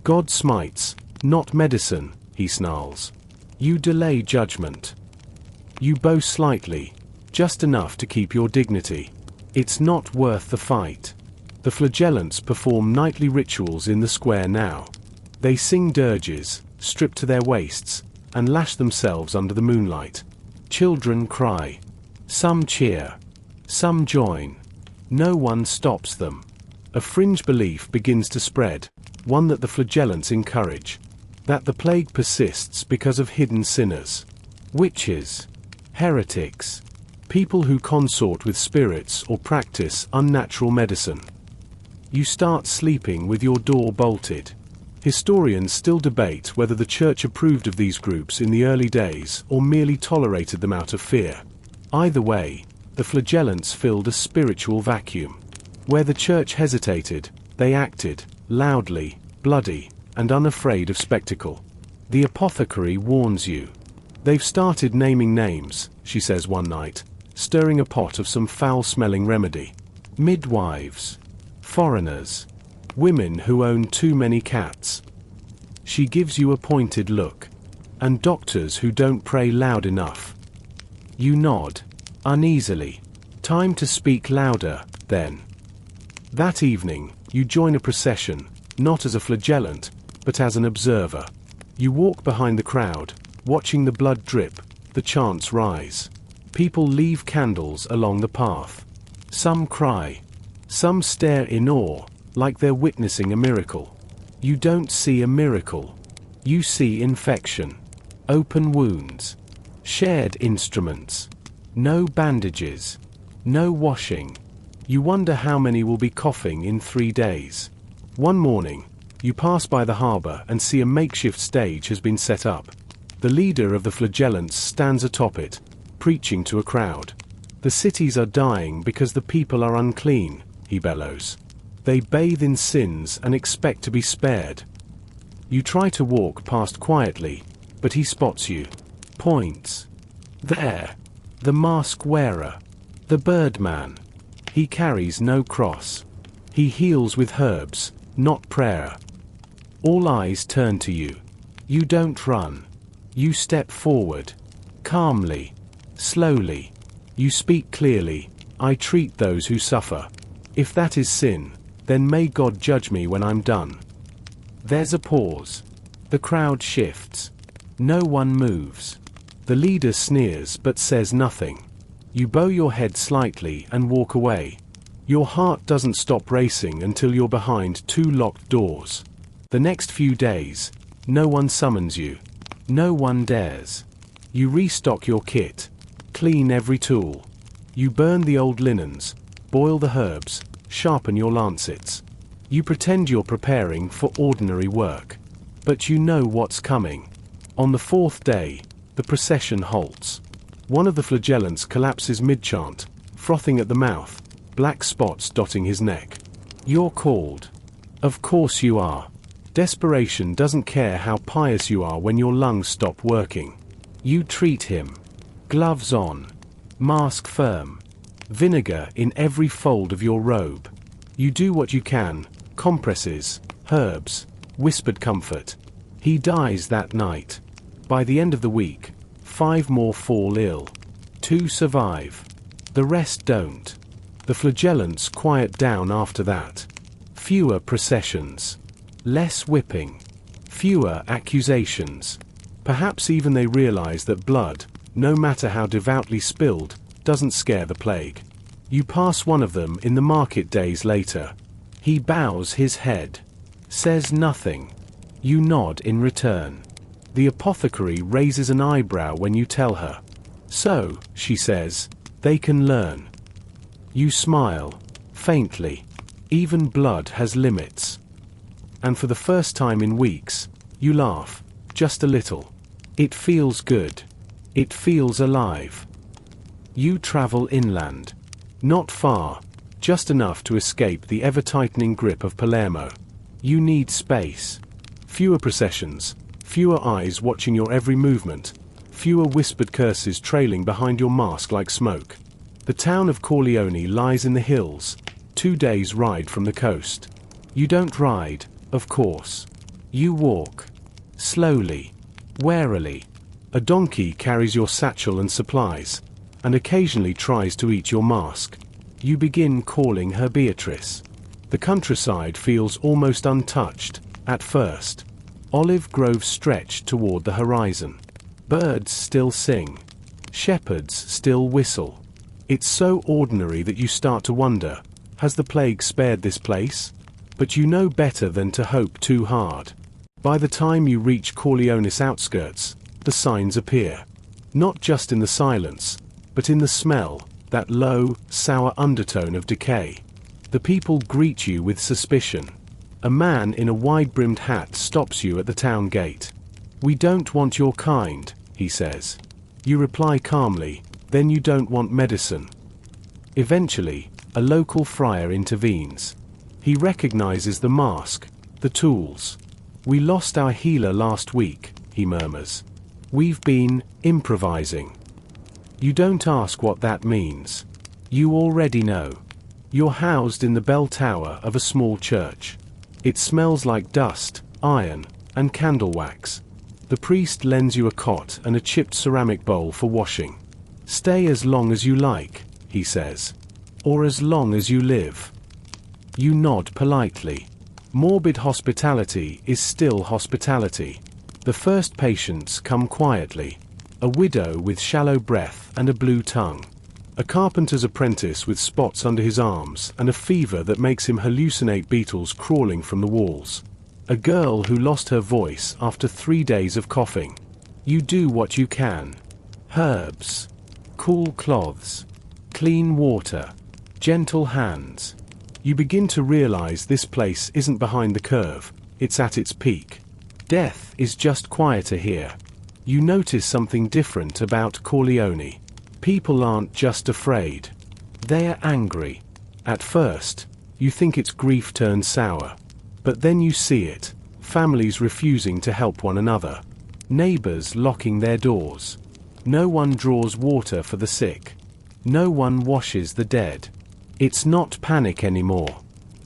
"God smites, not medicine," he snarls. You delay judgment. You bow slightly. just enough to keep your dignity. It's not worth the fight. The flagellants perform nightly rituals in the square now. They sing dirges, strip to their waists, and lash themselves under the moonlight. Children cry. Some cheer. Some join. No one stops them. A fringe belief begins to spread, one that the flagellants encourage. That the plague persists because of hidden sinners. Witches. Heretics. People who consort with spirits or practice unnatural medicine. You start sleeping with your door bolted. Historians still debate whether the church approved of these groups in the early days or merely tolerated them out of fear. Either way, the flagellants filled a spiritual vacuum. Where the church hesitated, they acted, loudly, bloody, and unafraid of spectacle. The apothecary warns you. They've started naming names, she says one night, stirring a pot of some foul-smelling remedy. Midwives. Foreigners. Women who own too many cats. She gives you a pointed look. And doctors who don't pray loud enough. You nod. Uneasily. Time to speak louder, then. That evening, you join a procession, not as a flagellant, but as an observer. You walk behind the crowd, watching the blood drip, the chants rise. People leave candles along the path. Some cry. Some stare in awe, like they're witnessing a miracle. You don't see a miracle. You see infection. Open wounds. Shared instruments. No bandages. No washing. You wonder how many will be coughing in 3 days. One morning, you pass by the harbor and see a makeshift stage has been set up. The leader of the flagellants stands atop it, preaching to a crowd. The cities are dying because the people are unclean, he bellows. They bathe in sins and expect to be spared. You try to walk past quietly, but he spots you. Points. There. The mask wearer. The birdman. He carries no cross. He heals with herbs, not prayer. All eyes turn to you. You don't run. You step forward. Calmly. Slowly. You speak clearly. I treat those who suffer. If that is sin, then may God judge me when I'm done. There's a pause. The crowd shifts. No one moves. The leader sneers but says nothing. You bow your head slightly and walk away. Your heart doesn't stop racing until you're behind 2 locked doors. The next few days, no one summons you. No one dares. You restock your kit. Clean every tool. You burn the old linens, boil the herbs, sharpen your lancets. You pretend you're preparing for ordinary work. But you know what's coming. On the 4th day, the procession halts. One of the flagellants collapses mid-chant, frothing at the mouth, black spots dotting his neck. You're called. Of course you are. Desperation doesn't care how pious you are when your lungs stop working. You treat him. Gloves on. Mask firm. Vinegar in every fold of your robe. You do what you can, compresses, herbs, whispered comfort. He dies that night. By the end of the week, 5 more fall ill. 2 survive. The rest don't. The flagellants quiet down after that. Fewer processions. Less whipping. Fewer accusations. Perhaps even they realize that blood, no matter how devoutly spilled, doesn't scare the plague. You pass one of them in the market days later. He bows his head. Says nothing. You nod in return. The apothecary raises an eyebrow when you tell her. So, she says, they can learn. You smile. Faintly. Even blood has limits. And for the first time in weeks, you laugh. Just a little. It feels good. It feels alive. You travel inland. Not far. Just enough to escape the ever-tightening grip of Palermo. You need space. Fewer processions. Fewer eyes watching your every movement. Fewer whispered curses trailing behind your mask like smoke. The town of Corleone lies in the hills, 2 days' ride from the coast. You don't ride, of course. You walk. Slowly. Warily. A donkey carries your satchel and supplies. and occasionally tries to eat your mask. You begin calling her Beatrice. The countryside feels almost untouched, at first. Olive groves stretch toward the horizon. Birds still sing. Shepherds still whistle. It's so ordinary that you start to wonder, has the plague spared this place? But you know better than to hope too hard. By the time you reach Corleone's outskirts, the signs appear. Not just in the silence, but in the smell, that low, sour undertone of decay. The people greet you with suspicion. A man in a wide-brimmed hat stops you at the town gate. "We don't want your kind," he says. You reply calmly, "Then you don't want medicine." Eventually, a local friar intervenes. He recognizes the mask, the tools. "We lost our healer last week," he murmurs. "We've been improvising." You don't ask what that means. You already know. You're housed in the bell tower of a small church. It smells like dust, iron, and candle wax. The priest lends you a cot and a chipped ceramic bowl for washing. "Stay as long as you like," he says. "Or as long as you live." You nod politely. Morbid hospitality is still hospitality. The first patients come quietly. A widow with shallow breath and a blue tongue. A carpenter's apprentice with spots under his arms and a fever that makes him hallucinate beetles crawling from the walls. A girl who lost her voice after 3 days of coughing. You do what you can. Herbs. Cool cloths. Clean water. Gentle hands. You begin to realize this place isn't behind the curve, it's at its peak. Death is just quieter here. You notice something different about Corleone. People aren't just afraid. They're angry. At first, you think it's grief turned sour. But then you see it. Families refusing to help one another. Neighbors locking their doors. No one draws water for the sick. No one washes the dead. It's not panic anymore.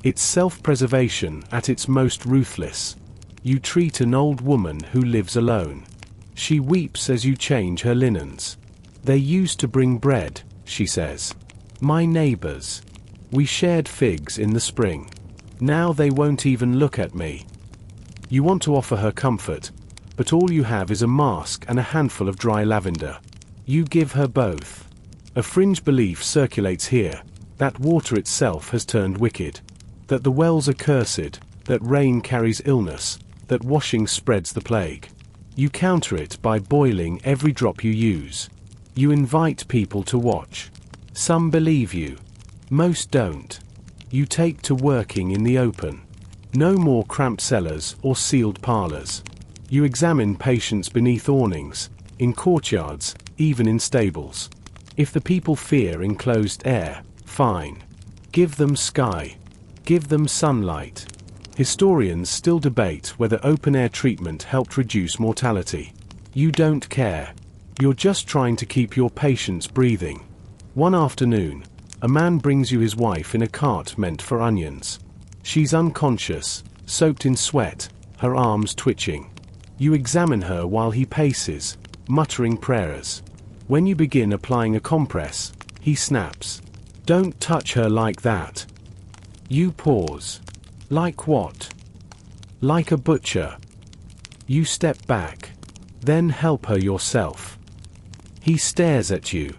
It's self-preservation at its most ruthless. You treat an old woman who lives alone. She weeps as you change her linens. "They used to bring bread," she says. "My neighbors. We shared figs in the spring. Now they won't even look at me." You want to offer her comfort, but all you have is a mask and a handful of dry lavender. You give her both. A fringe belief circulates here, that water itself has turned wicked, that the wells are cursed, that rain carries illness, that washing spreads the plague. You counter it by boiling every drop you use. You invite people to watch. Some believe you. Most don't. You take to working in the open. No more cramped cellars or sealed parlors. You examine patients beneath awnings, in courtyards, even in stables. If the people fear enclosed air, fine. Give them sky. Give them sunlight. Historians still debate whether open-air treatment helped reduce mortality. You don't care. You're just trying to keep your patients breathing. One afternoon, a man brings you his wife in a cart meant for onions. She's unconscious, soaked in sweat, her arms twitching. You examine her while he paces, muttering prayers. When you begin applying a compress, he snaps. "Don't touch her like that." You pause. Like what? Like a butcher. You step back. Then help her yourself. He stares at you.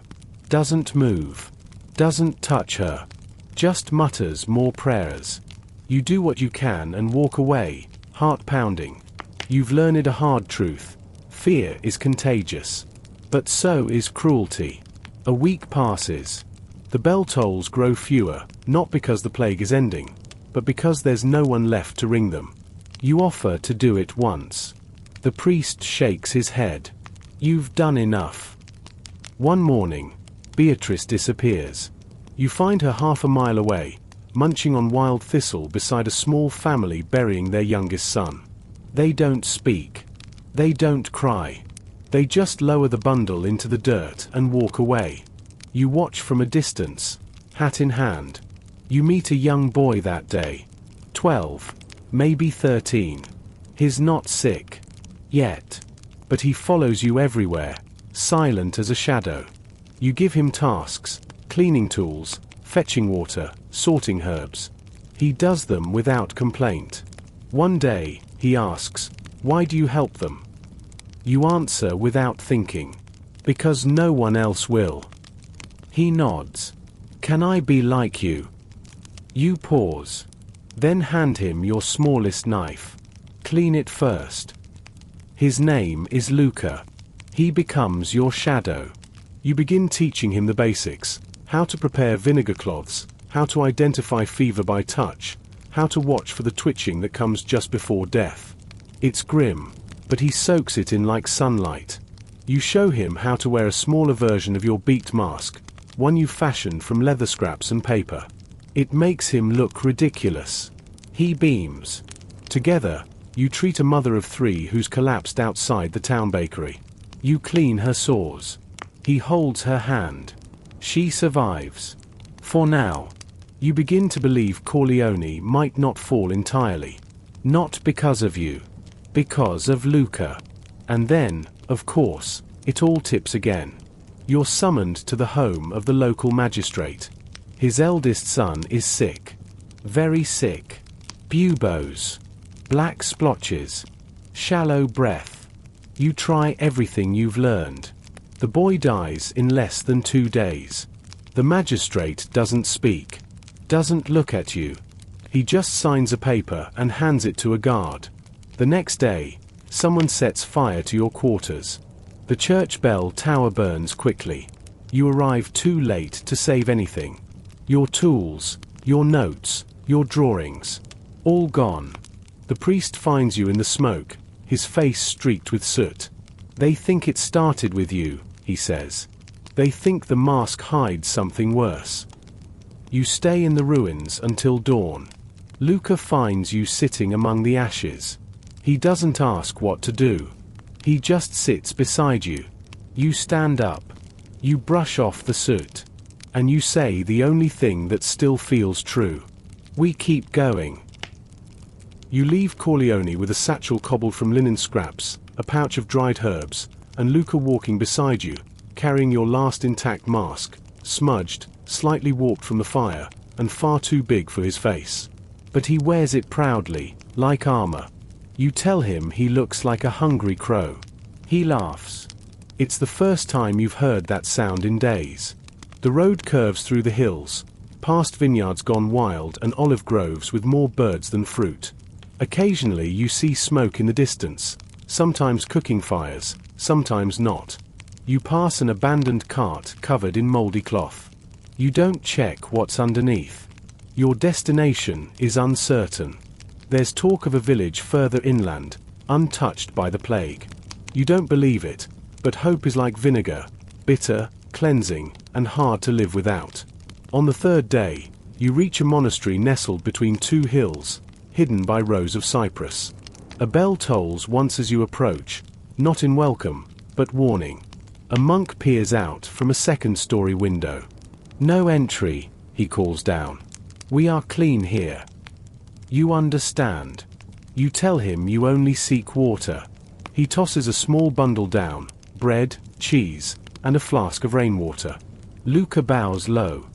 Doesn't move. Doesn't touch her. Just mutters more prayers. You do what you can and walk away, heart pounding. You've learned a hard truth. Fear is contagious. But so is cruelty. A week passes. The bell tolls grow fewer, not because the plague is ending, but because there's no one left to ring them. You offer to do it once. The priest shakes his head. You've done enough. One morning, Beatrice disappears. You find her half a mile away, munching on wild thistle beside a small family burying their youngest son. They don't speak. They don't cry. They just lower the bundle into the dirt and walk away. You watch from a distance, hat in hand. You meet a young boy that day. 12, maybe 13. He's not sick. Yet. But he follows you everywhere, silent as a shadow. You give him tasks, cleaning tools, fetching water, sorting herbs. He does them without complaint. One day, he asks, "Why do you help them?" You answer without thinking. "Because no one else will." He nods. "Can I be like you?" You pause. Then hand him your smallest knife. Clean it first. His name is Luca. He becomes your shadow. You begin teaching him the basics: how to prepare vinegar cloths, how to identify fever by touch, how to watch for the twitching that comes just before death. It's grim, but he soaks it in like sunlight. You show him how to wear a smaller version of your beaked mask, one you fashioned from leather scraps and paper. It makes him look ridiculous. He beams. Together, you treat a mother of 3 who's collapsed outside the town bakery. You clean her sores. He holds her hand. She survives. For now. You begin to believe Corleone might not fall entirely. Not because of you. Because of Luca. And then, of course, it all tips again. You're summoned to the home of the local magistrate. His eldest son is sick. Very sick. Buboes. Black splotches. Shallow breath. You try everything you've learned. The boy dies in less than 2 days. The magistrate doesn't speak. Doesn't look at you. He just signs a paper and hands it to a guard. The next day, someone sets fire to your quarters. The church bell tower burns quickly. You arrive too late to save anything. Your tools, your notes, your drawings, all gone. The priest finds you in the smoke, his face streaked with soot. "They think it started with you," he says. "They think the mask hides something worse." You stay in the ruins until dawn. Luca finds you sitting among the ashes. He doesn't ask what to do. He just sits beside you. You stand up. You brush off the soot. And you say the only thing that still feels true. "We keep going." You leave Corleone with a satchel cobbled from linen scraps, a pouch of dried herbs, and Luca walking beside you, carrying your last intact mask, smudged, slightly warped from the fire, and far too big for his face. But he wears it proudly, like armor. You tell him he looks like a hungry crow. He laughs. It's the first time you've heard that sound in days. The road curves through the hills, past vineyards gone wild and olive groves with more birds than fruit. Occasionally you see smoke in the distance, sometimes cooking fires, sometimes not. You pass an abandoned cart covered in moldy cloth. You don't check what's underneath. Your destination is uncertain. There's talk of a village further inland, untouched by the plague. You don't believe it, but hope is like vinegar, bitter, cleansing, and hard to live without. On the 3rd day, you reach a monastery nestled between 2 hills, hidden by rows of cypress. A bell tolls once as you approach, not in welcome, but warning. A monk peers out from a 2nd-story window. "No entry," he calls down. "We are clean here." You understand. You tell him you only seek water. He tosses a small bundle down, bread, cheese, and a flask of rainwater. Luca bows low.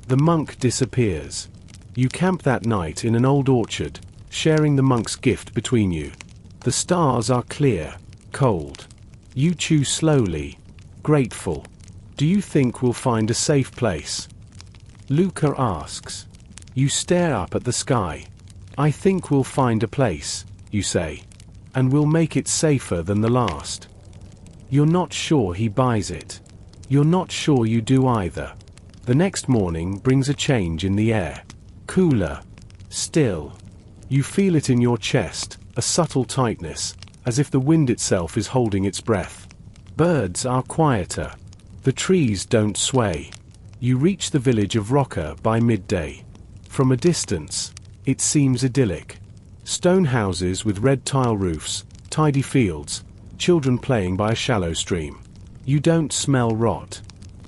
The monk disappears. You camp that night in an old orchard, sharing the monk's gift between you. The stars are clear, cold. You chew slowly, grateful. "Do you think we'll find a safe place?" Luca asks. You stare up at the sky. "I think we'll find a place," you say. "And we'll make it safer than the last." You're not sure he buys it. You're not sure you do either. The next morning brings a change in the air. Cooler. Still. You feel it in your chest, a subtle tightness, as if the wind itself is holding its breath. Birds are quieter. The trees don't sway. You reach the village of Rocca by midday. From a distance, it seems idyllic. Stone houses with red tile roofs, tidy fields, children playing by a shallow stream. You don't smell rot.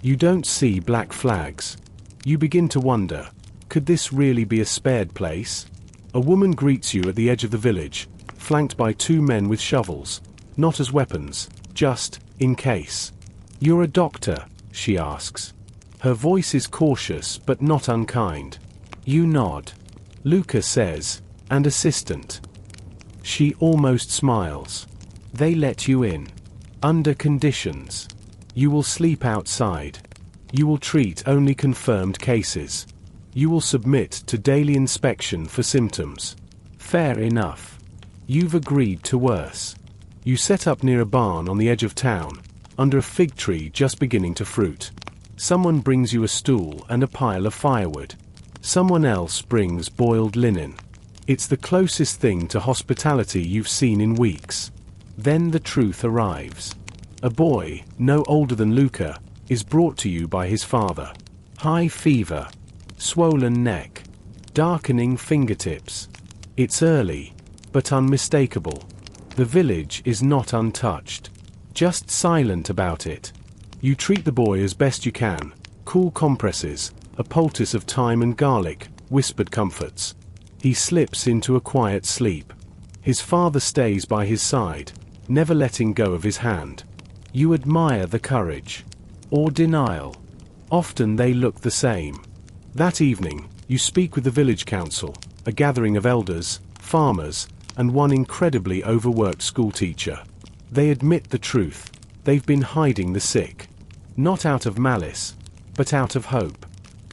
You don't see black flags. You begin to wonder, could this really be a spared place? A woman greets you at the edge of the village, flanked by 2 men with shovels, not as weapons, just in case. "You're a doctor," she asks. Her voice is cautious but not unkind. You nod. Luca says, "And assistant?" She almost smiles. "They let you in. Under conditions. You will sleep outside. You will treat only confirmed cases. You will submit to daily inspection for symptoms. Fair enough. You've agreed to worse. You set up near a barn on the edge of town, under a fig tree just beginning to fruit. Someone brings you a stool and a pile of firewood. Someone else brings boiled linen. It's the closest thing to hospitality you've seen in weeks. Then the truth arrives. A boy, no older than Luca, is brought to you by his father. High fever. Swollen neck. Darkening fingertips. It's early, but unmistakable. The village is not untouched. Just silent about it. You treat the boy as best you can. Cool compresses, a poultice of thyme and garlic, whispered comforts. He slips into a quiet sleep. His father stays by his side, never letting go of his hand. You admire the courage. Or denial. Often they look the same. That evening, you speak with the village council, a gathering of elders, farmers, and one incredibly overworked schoolteacher. They admit the truth. They've been hiding the sick. Not out of malice, but out of hope.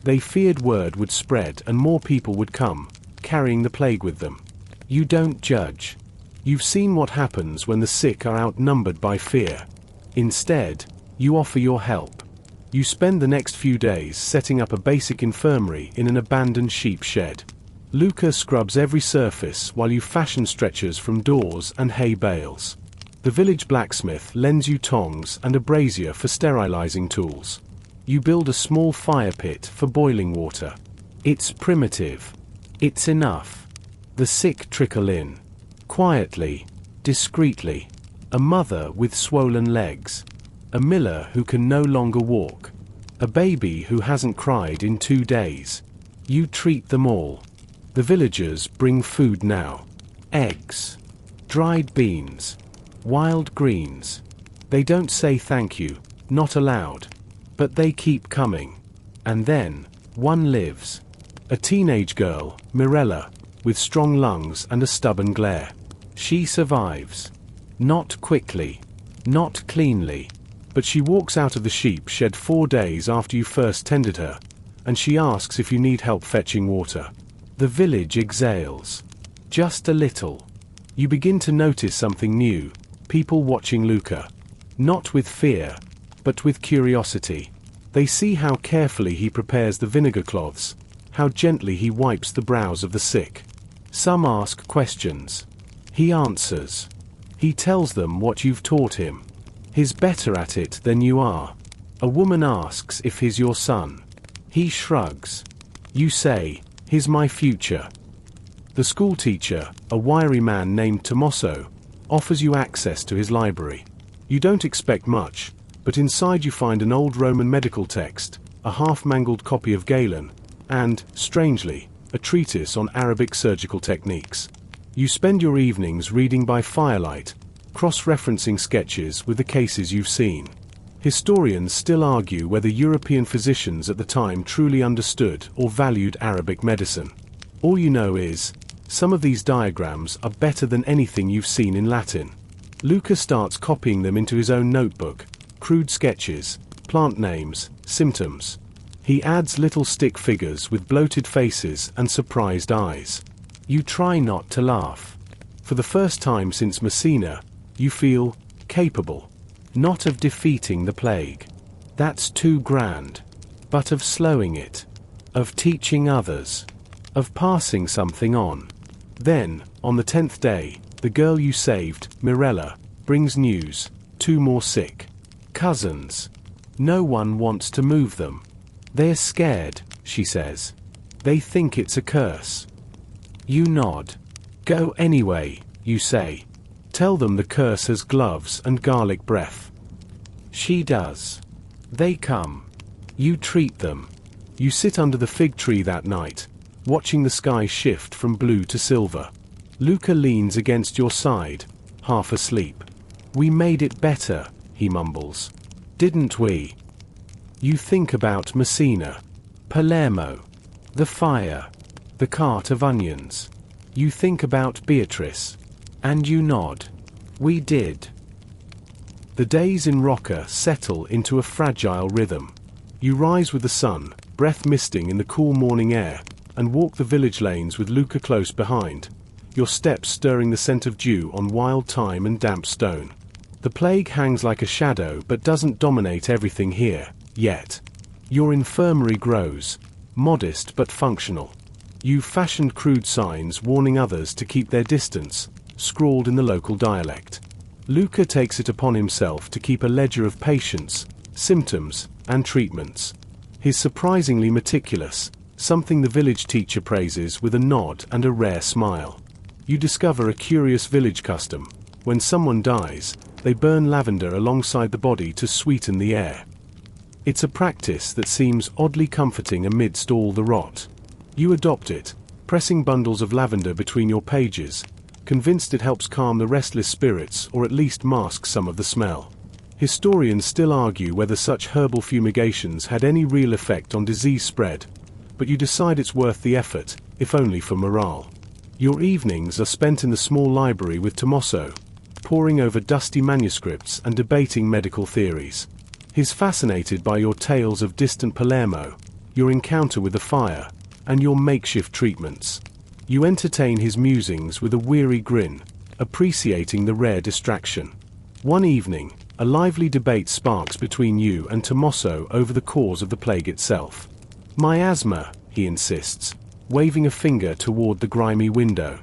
They feared word would spread and more people would come, carrying the plague with them. You don't judge. You've seen what happens when the sick are outnumbered by fear. Instead, you offer your help. You spend the next few days setting up a basic infirmary in an abandoned sheep shed. Luca scrubs every surface while you fashion stretchers from doors and hay bales. The village blacksmith lends you tongs and a brazier for sterilizing tools. You build a small fire pit for boiling water. It's primitive. It's enough. The sick trickle in. Quietly, discreetly. A mother with swollen legs. A miller who can no longer walk. A baby who hasn't cried in 2 days. You treat them all. The villagers bring food now. Eggs. Dried beans. Wild greens. They don't say thank you, not allowed. But they keep coming. And then, one lives. A teenage girl, Mirella, with strong lungs and a stubborn glare. She survives. Not quickly. Not cleanly. But she walks out of the sheep shed 4 days after you first tended her, and she asks if you need help fetching water. The village exhales. Just a little. You begin to notice something new. People watching Luca. Not with fear, but with curiosity. They see how carefully he prepares the vinegar cloths, how gently he wipes the brows of the sick. Some ask questions. He answers. He tells them what you've taught him. He's better at it than you are. A woman asks if he's your son. He shrugs. You say, "He's my future." The schoolteacher, a wiry man named Tommaso, offers you access to his library. You don't expect much, but inside you find an old Roman medical text, a half-mangled copy of Galen, and, strangely, a treatise on Arabic surgical techniques. You spend your evenings reading by firelight, cross-referencing sketches with the cases you've seen. Historians still argue whether European physicians at the time truly understood or valued Arabic medicine. All you know is, some of these diagrams are better than anything you've seen in Latin. Luca starts copying them into his own notebook, crude sketches, plant names, symptoms. He adds little stick figures with bloated faces and surprised eyes. You try not to laugh. For the first time since Messina, you feel capable. Not of defeating the plague. That's too grand. But of slowing it. Of teaching others. Of passing something on. Then, on the 10th day, the girl you saved, Mirella, brings news. 2 more sick. Cousins. No one wants to move them. They're scared, she says. They think it's a curse. You nod. Go anyway, you say. Tell them the curse has gloves and garlic breath. She does. They come. You treat them. You sit under the fig tree that night, watching the sky shift from blue to silver. Luca leans against your side, half asleep. We made it better, he mumbles. Didn't we? You think about Messina, Palermo, the fire, the cart of onions. You think about Beatrice. And you nod. We did. The days in Rocca settle into a fragile rhythm. You rise with the sun, breath misting in the cool morning air, and walk the village lanes with Luca close behind, your steps stirring the scent of dew on wild thyme and damp stone. The plague hangs like a shadow but doesn't dominate everything here, yet. Your infirmary grows, modest but functional. You've fashioned crude signs warning others to keep their distance, scrawled in the local dialect. Luca takes it upon himself to keep a ledger of patients, symptoms, and treatments. He's surprisingly meticulous, something the village teacher praises with a nod and a rare smile. You discover a curious village custom. When someone dies, they burn lavender alongside the body to sweeten the air. It's a practice that seems oddly comforting amidst all the rot. You adopt it, pressing bundles of lavender between your pages, convinced it helps calm the restless spirits or at least mask some of the smell. Historians still argue whether such herbal fumigations had any real effect on disease spread, but you decide it's worth the effort, if only for morale. Your evenings are spent in the small library with Tommaso, poring over dusty manuscripts and debating medical theories. He's fascinated by your tales of distant Palermo, your encounter with the fire, and your makeshift treatments. You entertain his musings with a weary grin, appreciating the rare distraction. One evening, a lively debate sparks between you and Tommaso over the cause of the plague itself. Miasma, he insists, waving a finger toward the grimy window.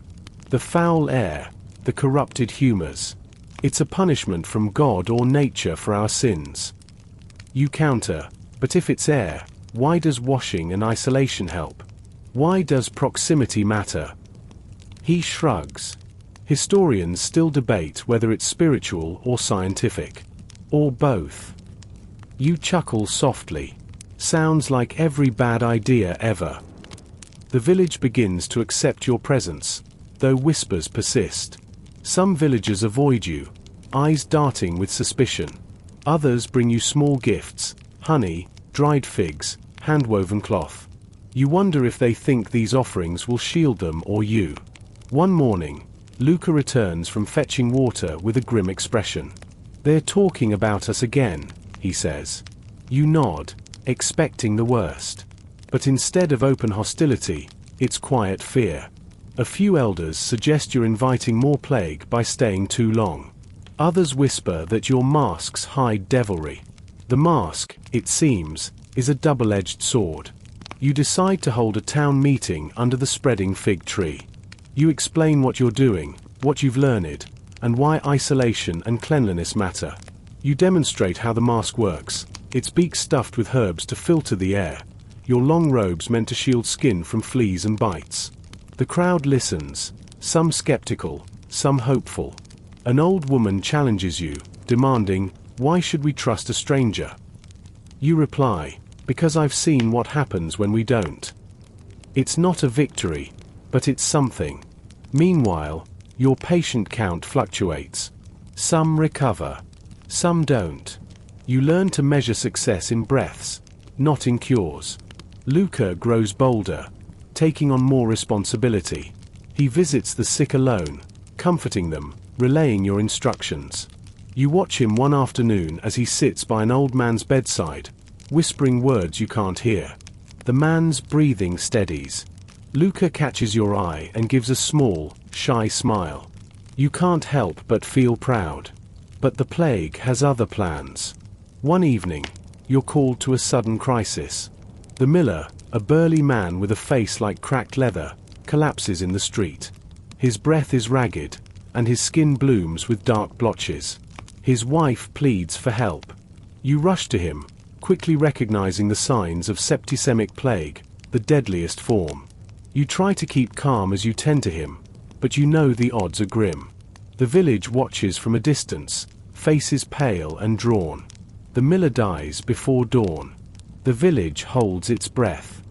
The foul air, the corrupted humors. It's a punishment from God or nature for our sins. You counter, but if it's air, why does washing and isolation help? Why does proximity matter? He shrugs. Historians still debate whether it's spiritual or scientific. Or both. You chuckle softly. Sounds like every bad idea ever. The village begins to accept your presence, though whispers persist. Some villagers avoid you, eyes darting with suspicion. Others bring you small gifts, honey, dried figs, hand-woven cloth. You wonder if they think these offerings will shield them or you. One morning, Luca returns from fetching water with a grim expression. They're talking about us again, he says. You nod, expecting the worst. But instead of open hostility, it's quiet fear. A few elders suggest you're inviting more plague by staying too long. Others whisper that your masks hide devilry. The mask, it seems, is a double-edged sword. You decide to hold a town meeting under the spreading fig tree. You explain what you're doing, what you've learned, and why isolation and cleanliness matter. You demonstrate how the mask works. Its beak stuffed with herbs to filter the air. Your long robes meant to shield skin from fleas and bites. The crowd listens, some skeptical, some hopeful. An old woman challenges you, demanding, "Why should we trust a stranger?" You reply, "Because I've seen what happens when we don't." It's not a victory, but it's something. Meanwhile, your patient count fluctuates. Some recover, some don't. You learn to measure success in breaths, not in cures. Luca grows bolder, taking on more responsibility. He visits the sick alone, comforting them, relaying your instructions. You watch him one afternoon as he sits by an old man's bedside, whispering words you can't hear. The man's breathing steadies. Luca catches your eye and gives a small, shy smile. You can't help but feel proud. But the plague has other plans. One evening, you're called to a sudden crisis. The miller, a burly man with a face like cracked leather, collapses in the street. His breath is ragged, and his skin blooms with dark blotches. His wife pleads for help. You rush to him, quickly recognizing the signs of septicemic plague, the deadliest form. You try to keep calm as you tend to him, but you know the odds are grim. The village watches from a distance, faces pale and drawn. The miller dies before dawn. The village holds its breath.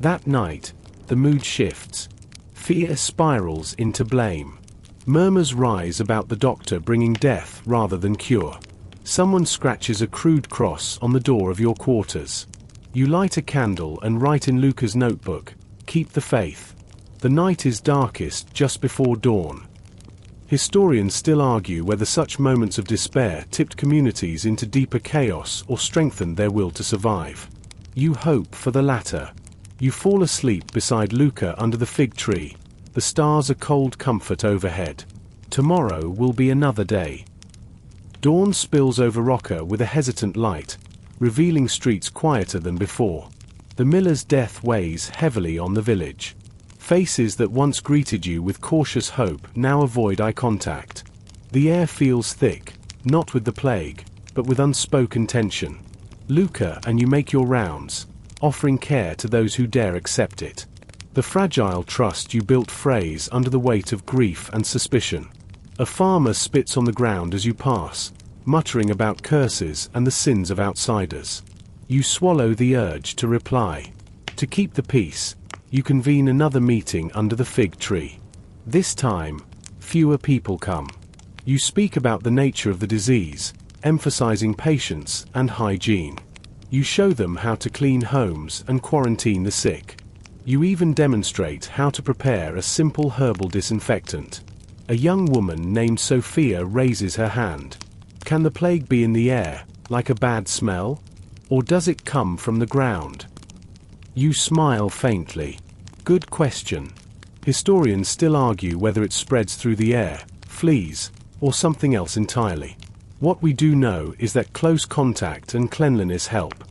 That night, the mood shifts. Fear spirals into blame. Murmurs rise about the doctor bringing death rather than cure. Someone scratches a crude cross on the door of your quarters. You light a candle and write in Luca's notebook, "Keep the faith." The night is darkest just before dawn. Historians still argue whether such moments of despair tipped communities into deeper chaos or strengthened their will to survive. You hope for the latter. You fall asleep beside Luca under the fig tree. The stars are cold comfort overhead. Tomorrow will be another day. Dawn spills over Rocca with a hesitant light, revealing streets quieter than before. The miller's death weighs heavily on the village. Faces that once greeted you with cautious hope now avoid eye contact. The air feels thick, not with the plague, but with unspoken tension. Luca and you make your rounds, offering care to those who dare accept it. The fragile trust you built frays under the weight of grief and suspicion. A farmer spits on the ground as you pass, muttering about curses and the sins of outsiders. You swallow the urge to reply. To keep the peace, you convene another meeting under the fig tree. This time, fewer people come. You speak about the nature of the disease, emphasizing patience and hygiene. You show them how to clean homes and quarantine the sick. You even demonstrate how to prepare a simple herbal disinfectant. A young woman named Sophia raises her hand. Can the plague be in the air, like a bad smell? Or does it come from the ground? You smile faintly. Good question. Historians still argue whether it spreads through the air, fleas, or something else entirely. What we do know is that close contact and cleanliness help.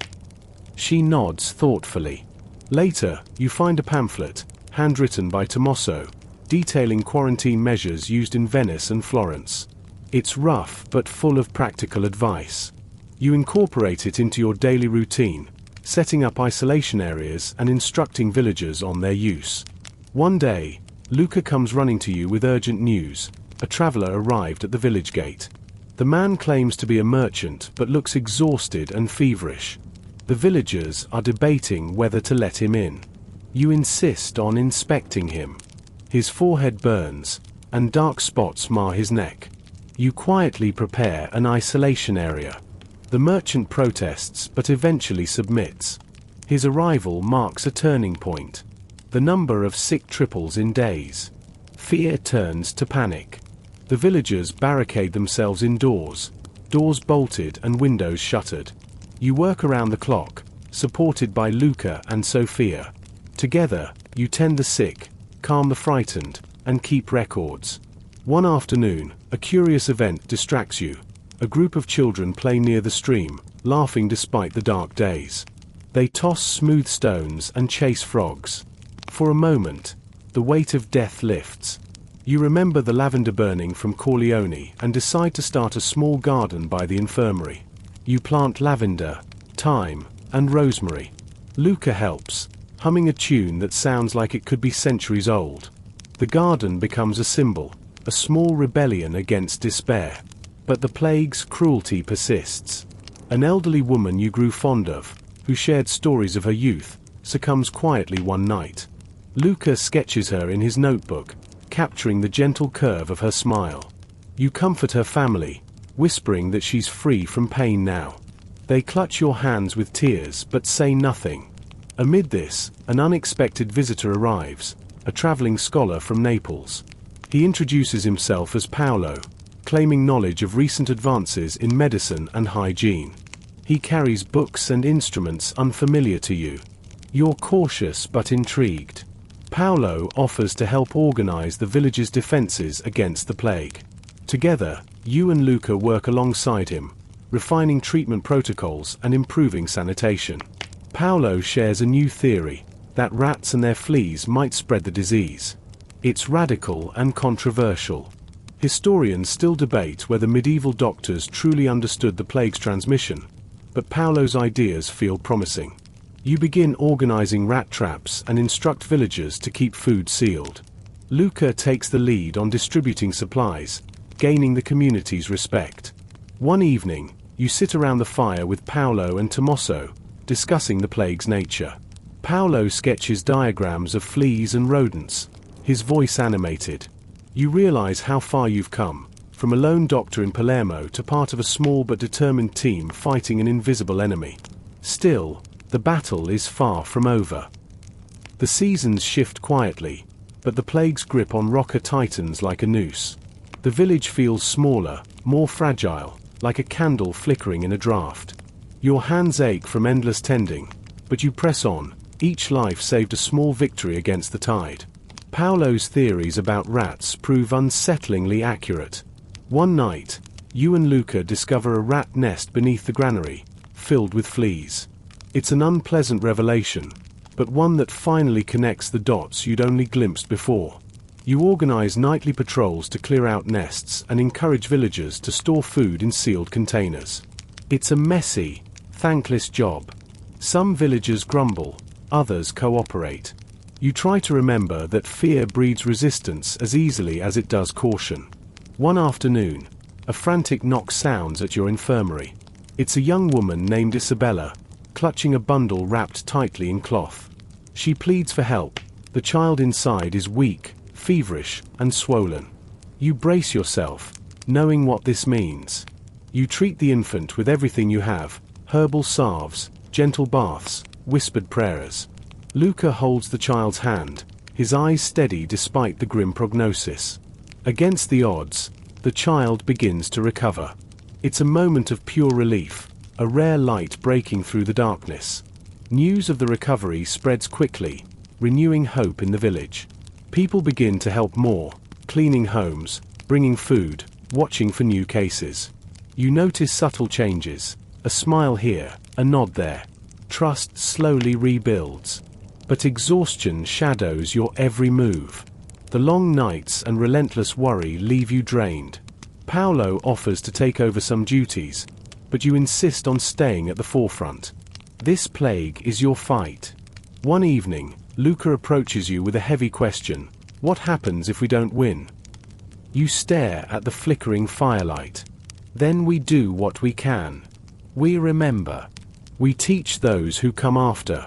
She nods thoughtfully. Later, you find a pamphlet, handwritten by Tommaso, detailing quarantine measures used in Venice and Florence. It's rough but full of practical advice. You incorporate it into your daily routine, setting up isolation areas and instructing villagers on their use. One day, Luca comes running to you with urgent news. A traveler arrived at the village gate. The man claims to be a merchant but looks exhausted and feverish. The villagers are debating whether to let him in. You insist on inspecting him. His forehead burns, and dark spots mar his neck. You quietly prepare an isolation area. The merchant protests but eventually submits. His arrival marks a turning point. The number of sick triples in days. Fear turns to panic. The villagers barricade themselves indoors, doors bolted and windows shuttered. You work around the clock, supported by Luca and Sophia. Together, you tend the sick, calm the frightened, and keep records. One afternoon, a curious event distracts you. A group of children play near the stream, laughing despite the dark days. They toss smooth stones and chase frogs. For a moment, the weight of death lifts. You remember the lavender burning from Corleone and decide to start a small garden by the infirmary. You plant lavender, thyme, and rosemary. Luca helps, humming a tune that sounds like it could be centuries old. The garden becomes a symbol, a small rebellion against despair. But the plague's cruelty persists. An elderly woman you grew fond of, who shared stories of her youth, succumbs quietly one night. Luca sketches her in his notebook, capturing the gentle curve of her smile. You comfort her family, whispering that she's free from pain now. They clutch your hands with tears but say nothing. Amid this, an unexpected visitor arrives, a traveling scholar from Naples. He introduces himself as Paolo, claiming knowledge of recent advances in medicine and hygiene. He carries books and instruments unfamiliar to you. You're cautious but intrigued. Paolo offers to help organize the village's defenses against the plague. Together, you and Luca work alongside him, refining treatment protocols and improving sanitation. Paolo shares a new theory, that rats and their fleas might spread the disease. It's radical and controversial. Historians still debate whether medieval doctors truly understood the plague's transmission, but Paolo's ideas feel promising. You begin organizing rat traps and instruct villagers to keep food sealed. Luca takes the lead on distributing supplies, gaining the community's respect. One evening, you sit around the fire with Paolo and Tommaso, discussing the plague's nature. Paolo sketches diagrams of fleas and rodents, his voice animated. You realize how far you've come, from a lone doctor in Palermo to part of a small but determined team fighting an invisible enemy. Still, the battle is far from over. The seasons shift quietly, but the plague's grip on Rocca tightens like a noose. The village feels smaller, more fragile, like a candle flickering in a draught. Your hands ache from endless tending, but you press on, each life saved a small victory against the tide. Paolo's theories about rats prove unsettlingly accurate. One night, you and Luca discover a rat nest beneath the granary, filled with fleas. It's an unpleasant revelation, but one that finally connects the dots you'd only glimpsed before. You organize nightly patrols to clear out nests and encourage villagers to store food in sealed containers. It's a messy, thankless job. Some villagers grumble, others cooperate. You try to remember that fear breeds resistance as easily as it does caution. One afternoon, a frantic knock sounds at your infirmary. It's a young woman named Isabella, clutching a bundle wrapped tightly in cloth. She pleads for help. The child inside is weak, feverish, and swollen. You brace yourself, knowing what this means. You treat the infant with everything you have: herbal salves, gentle baths, whispered prayers. Luca holds the child's hand, his eyes steady despite the grim prognosis. Against the odds, the child begins to recover. It's a moment of pure relief, a rare light breaking through the darkness. News of the recovery spreads quickly, renewing hope in the village. People begin to help more, cleaning homes, bringing food, watching for new cases. You notice subtle changes, a smile here, a nod there. Trust slowly rebuilds. But exhaustion shadows your every move. The long nights and relentless worry leave you drained. Paolo offers to take over some duties, but you insist on staying at the forefront. This plague is your fight. One evening, Luca approaches you with a heavy question: what happens if we don't win? You stare at the flickering firelight. Then we do what we can. We remember. We teach those who come after.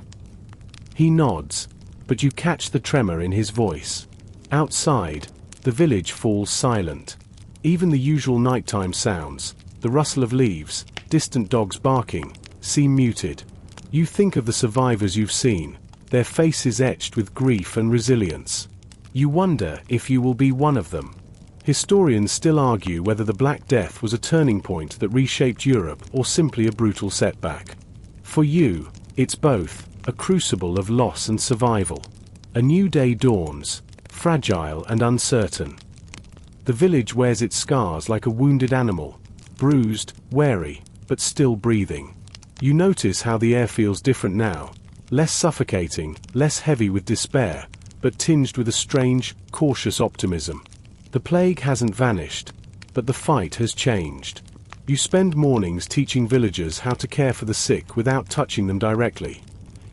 He nods, but you catch the tremor in his voice. Outside, the village falls silent. Even the usual nighttime sounds, the rustle of leaves, distant dogs barking, seem muted. You think of the survivors you've seen, their faces etched with grief and resilience. You wonder if you will be one of them. Historians still argue whether the Black Death was a turning point that reshaped Europe or simply a brutal setback. For you, it's both, a crucible of loss and survival. A new day dawns, fragile and uncertain. The village wears its scars like a wounded animal, bruised, wary, but still breathing. You notice how the air feels different now, less suffocating, less heavy with despair, but tinged with a strange, cautious optimism. The plague hasn't vanished, but the fight has changed. You spend mornings teaching villagers how to care for the sick without touching them directly,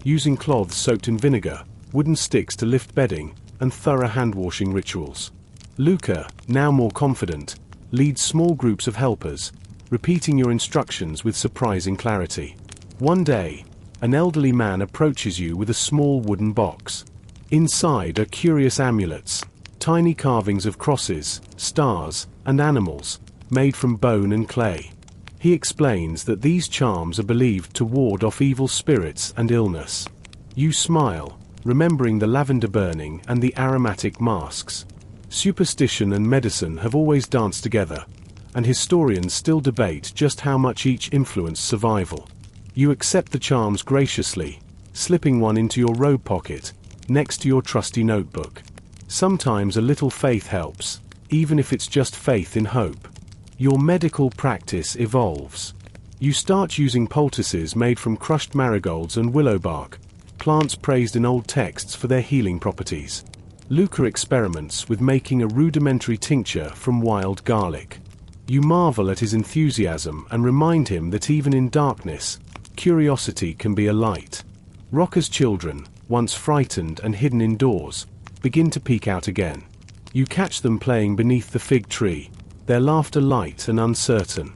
using cloths soaked in vinegar, wooden sticks to lift bedding, and thorough hand-washing rituals. Luca, now more confident, leads small groups of helpers, repeating your instructions with surprising clarity. One day, an elderly man approaches you with a small wooden box. Inside are curious amulets, tiny carvings of crosses, stars, and animals, made from bone and clay. He explains that these charms are believed to ward off evil spirits and illness. You smile, remembering the lavender burning and the aromatic masks. Superstition and medicine have always danced together, and historians still debate just how much each influenced survival. You accept the charms graciously, slipping one into your robe pocket, next to your trusty notebook. Sometimes a little faith helps, even if it's just faith in hope. Your medical practice evolves. You start using poultices made from crushed marigolds and willow bark, plants praised in old texts for their healing properties. Luca experiments with making a rudimentary tincture from wild garlic. You marvel at his enthusiasm and remind him that even in darkness, curiosity can be a light. Rocca's children, once frightened and hidden indoors, begin to peek out again. You catch them playing beneath the fig tree, their laughter light and uncertain.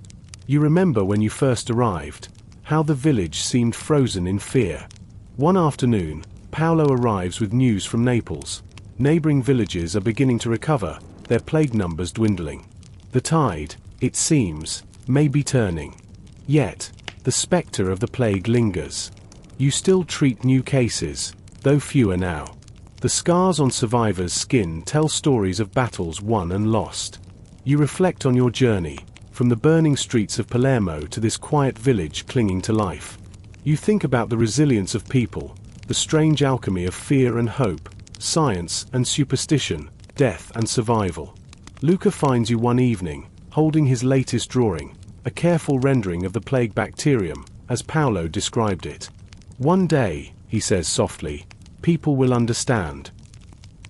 You remember when you first arrived, how the village seemed frozen in fear. One afternoon, Paolo arrives with news from Naples. Neighboring villages are beginning to recover, their plague numbers dwindling. The tide, it seems, may be turning. Yet, the spectre of the plague lingers. You still treat new cases, though fewer now. The scars on survivors' skin tell stories of battles won and lost. You reflect on your journey, from the burning streets of Palermo to this quiet village clinging to life. You think about the resilience of people, the strange alchemy of fear and hope, science and superstition, death and survival. Luca finds you one evening, holding his latest drawing, a careful rendering of the plague bacterium, as Paolo described it. One day, he says softly, people will understand.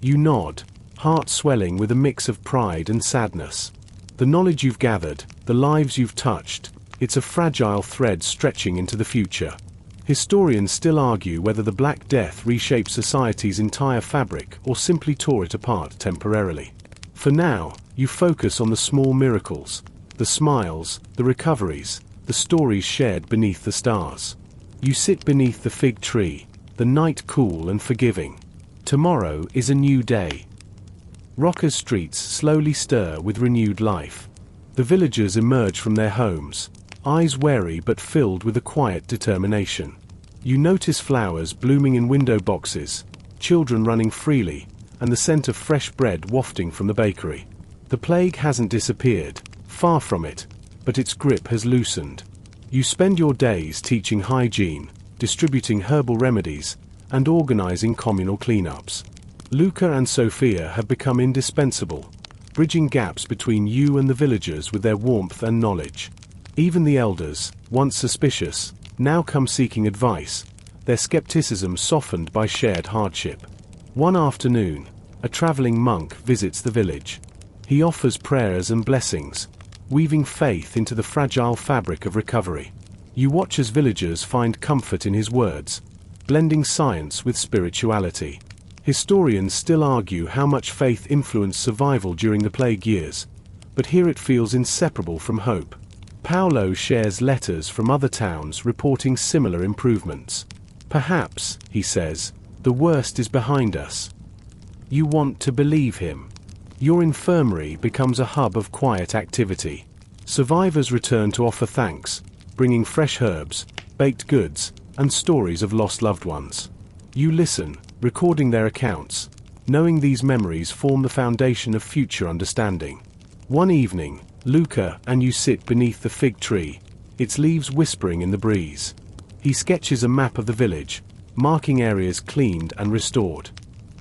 You nod, heart swelling with a mix of pride and sadness. The knowledge you've gathered, the lives you've touched, it's a fragile thread stretching into the future. Historians still argue whether the Black Death reshaped society's entire fabric or simply tore it apart temporarily. For now, you focus on the small miracles, the smiles, the recoveries, the stories shared beneath the stars. You sit beneath the fig tree, the night cool and forgiving. Tomorrow is a new day. Rocca's streets slowly stir with renewed life. The villagers emerge from their homes, eyes wary but filled with a quiet determination. You notice flowers blooming in window boxes, children running freely, and the scent of fresh bread wafting from the bakery. The plague hasn't disappeared, far from it, but its grip has loosened. You spend your days teaching hygiene, distributing herbal remedies, and organizing communal cleanups. Luca and Sofia have become indispensable, bridging gaps between you and the villagers with their warmth and knowledge. Even the elders, once suspicious, now come seeking advice, their skepticism softened by shared hardship. One afternoon, a traveling monk visits the village. He offers prayers and blessings, weaving faith into the fragile fabric of recovery. You watch as villagers find comfort in his words, blending science with spirituality. Historians still argue how much faith influenced survival during the plague years, but here it feels inseparable from hope. Paolo shares letters from other towns reporting similar improvements. Perhaps, he says, the worst is behind us. You want to believe him. Your infirmary becomes a hub of quiet activity. Survivors return to offer thanks, bringing fresh herbs, baked goods, and stories of lost loved ones. You listen, recording their accounts, knowing these memories form the foundation of future understanding. One evening, Luca and you sit beneath the fig tree, its leaves whispering in the breeze. He sketches a map of the village, marking areas cleaned and restored.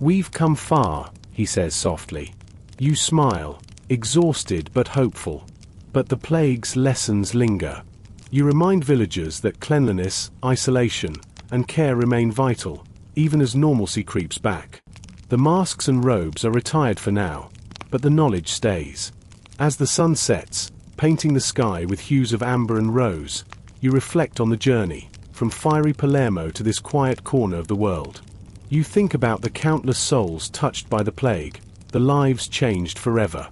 We've come far, he says softly. You smile, exhausted but hopeful. But the plague's lessons linger. You remind villagers that cleanliness, isolation, and care remain vital, even as normalcy creeps back. The masks and robes are retired for now, but the knowledge stays. As the sun sets, painting the sky with hues of amber and rose, you reflect on the journey, from fiery Palermo to this quiet corner of the world. You think about the countless souls touched by the plague, the lives changed forever.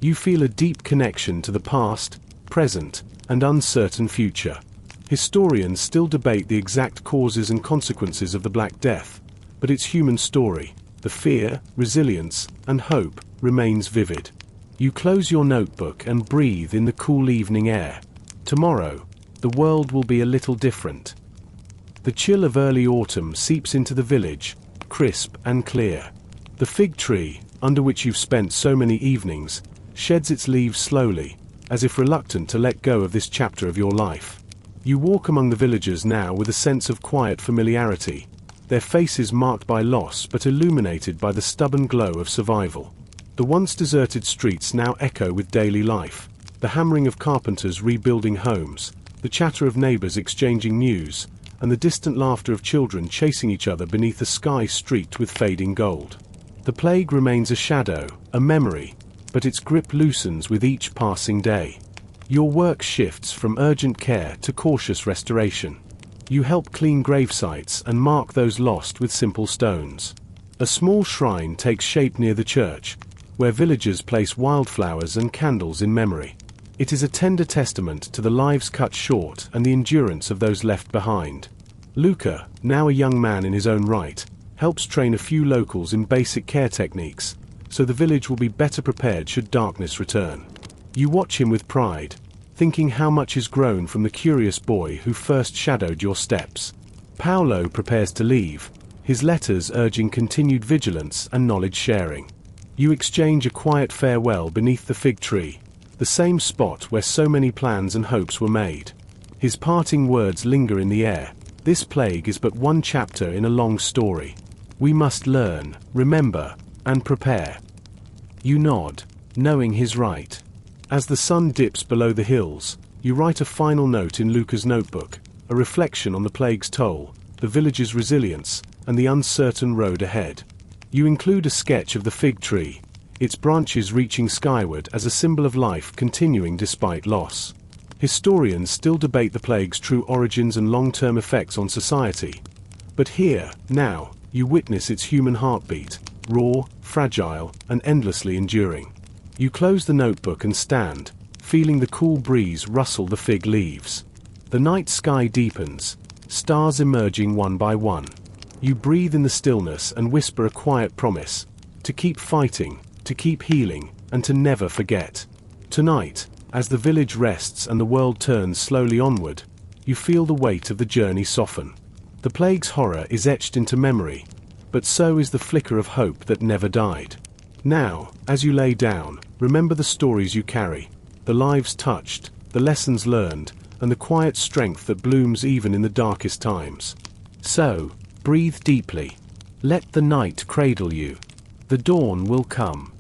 You feel a deep connection to the past, present, and uncertain future. Historians still debate the exact causes and consequences of the Black Death, but its human story, the fear, resilience, and hope, remains vivid. You close your notebook and breathe in the cool evening air. Tomorrow, the world will be a little different. The chill of early autumn seeps into the village, crisp and clear. The fig tree, under which you've spent so many evenings, sheds its leaves slowly, as if reluctant to let go of this chapter of your life. You walk among the villagers now with a sense of quiet familiarity, their faces marked by loss but illuminated by the stubborn glow of survival. The once deserted streets now echo with daily life, the hammering of carpenters rebuilding homes, the chatter of neighbors exchanging news, and the distant laughter of children chasing each other beneath a sky streaked with fading gold. The plague remains a shadow, a memory, but its grip loosens with each passing day. Your work shifts from urgent care to cautious restoration. You help clean gravesites and mark those lost with simple stones. A small shrine takes shape near the church, where villagers place wildflowers and candles in memory. It is a tender testament to the lives cut short and the endurance of those left behind. Luca, now a young man in his own right, helps train a few locals in basic care techniques, so the village will be better prepared should darkness return. You watch him with pride, thinking how much has grown from the curious boy who first shadowed your steps. Paolo prepares to leave, his letters urging continued vigilance and knowledge sharing. You exchange a quiet farewell beneath the fig tree, the same spot where so many plans and hopes were made. His parting words linger in the air. This plague is but one chapter in a long story. We must learn, remember, and prepare. You nod, knowing he's right. As the sun dips below the hills, you write a final note in Luca's notebook, a reflection on the plague's toll, the village's resilience, and the uncertain road ahead. You include a sketch of the fig tree, its branches reaching skyward as a symbol of life continuing despite loss. Historians still debate the plague's true origins and long-term effects on society. But here, now, you witness its human heartbeat, raw, fragile, and endlessly enduring. You close the notebook and stand, feeling the cool breeze rustle the fig leaves. The night sky deepens, stars emerging one by one. You breathe in the stillness and whisper a quiet promise, to keep fighting, to keep healing, and to never forget. Tonight, as the village rests and the world turns slowly onward, you feel the weight of the journey soften. The plague's horror is etched into memory, but so is the flicker of hope that never died. Now, as you lay down, remember the stories you carry, the lives touched, the lessons learned, and the quiet strength that blooms even in the darkest times. So, breathe deeply. Let the night cradle you. The dawn will come.